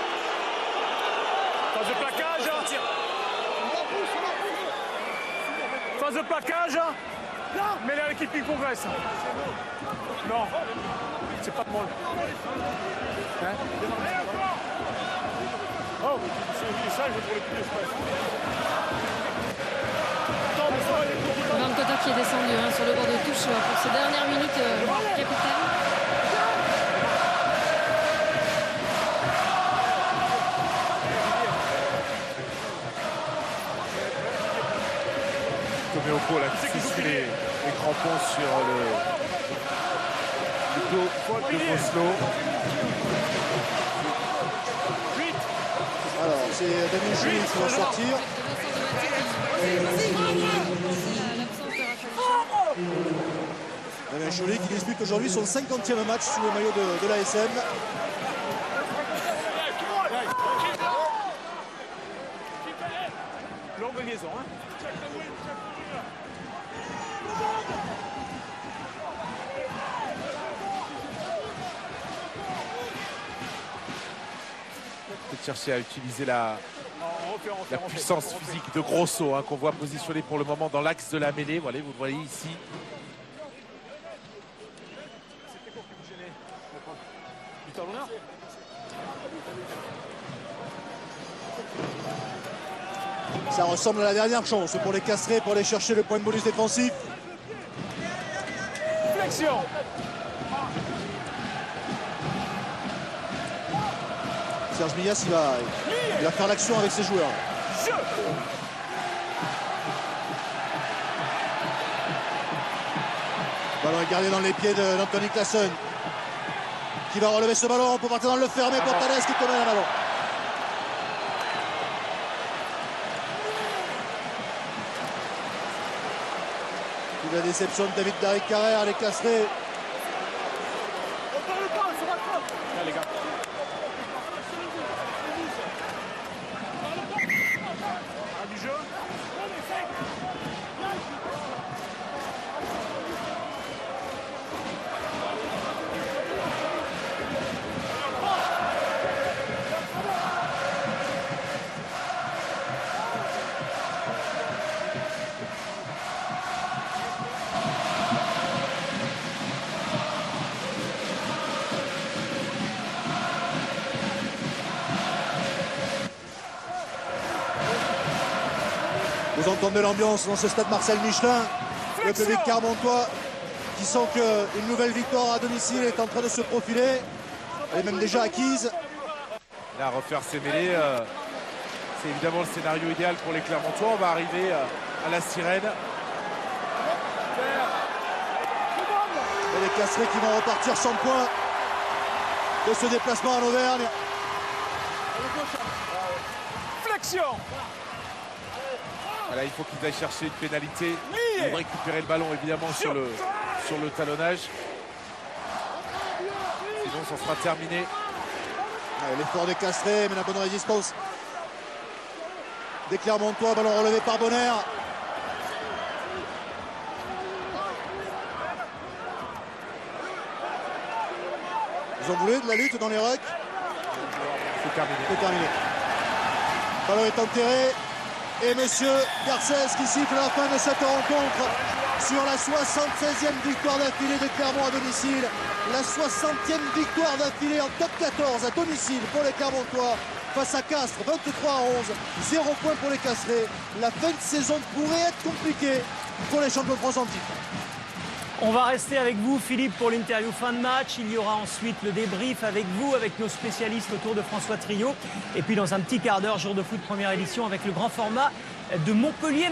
Phase de plaquage. Phase de plaquage. Mais là, l'équipe qui progresse. Non, c'est pas de molle. Hein? Oh, c'est ça, je pour le plus d'espace. Van Cotta qui est descendu sur le bord de touche pour ces dernières minutes capitales. Toméoko là qui s'essuie les crampons sur le dos de Oslo. Alors c'est Damien Chouli qui va sortir. Damien Chouli qui dispute aujourd'hui son 50e match sous le maillot de l'ASM. Longue liaison. Hein. Peut-être chercher à utiliser la puissance physique de Grosso qu'on voit positionné pour le moment dans l'axe de la mêlée. Voilà, vous le voyez ici. Ça ressemble à la dernière chance pour les Castrés pour aller chercher le point de bonus défensif. Flexion. Serge Millias, il va faire l'action avec ses joueurs. Ballon est gardé dans les pieds d'Anthony Claesson. Qui va relever ce ballon pour partir dans le fermé. Portales qui te mène en avant. La déception de David Darrick Carrère, les Castrés. Vous entendez l'ambiance dans ce stade Marcel Michelin. Le public carmontois qui sent qu'une nouvelle victoire à domicile est en train de se profiler. Elle est même déjà acquise. Là, refaire ses mêlées, c'est évidemment le scénario idéal pour les Clermontois. On va arriver à la sirène. Et les Castrés qui vont repartir sans point de ce déplacement en Auvergne. Flexion. Voilà, il faut qu'ils aillent chercher une pénalité pour récupérer le ballon évidemment sur le talonnage. Sinon ça sera terminé. L'effort des Castrés, mais la bonne résistance des Clermontois. Ballon relevé par Bonner. Ils ont voulu de la lutte dans les rucks. C'est terminé. C'est terminé. Ballon est enterré. Et monsieur Garcès qui siffle la fin de cette rencontre sur la 76e victoire d'affilée de Clermont à domicile. La 60e victoire d'affilée en top 14 à domicile pour les Clermontois face à Castres, 23-11, 0 points pour les Castrés. La fin de saison pourrait être compliquée pour les champions de France en titre. On va rester avec vous, Philippe, pour l'interview fin de match. Il y aura ensuite le débrief avec vous, avec nos spécialistes autour de François Trio. Et puis dans un petit quart d'heure, jour de foot première édition avec le grand format de Montpellier.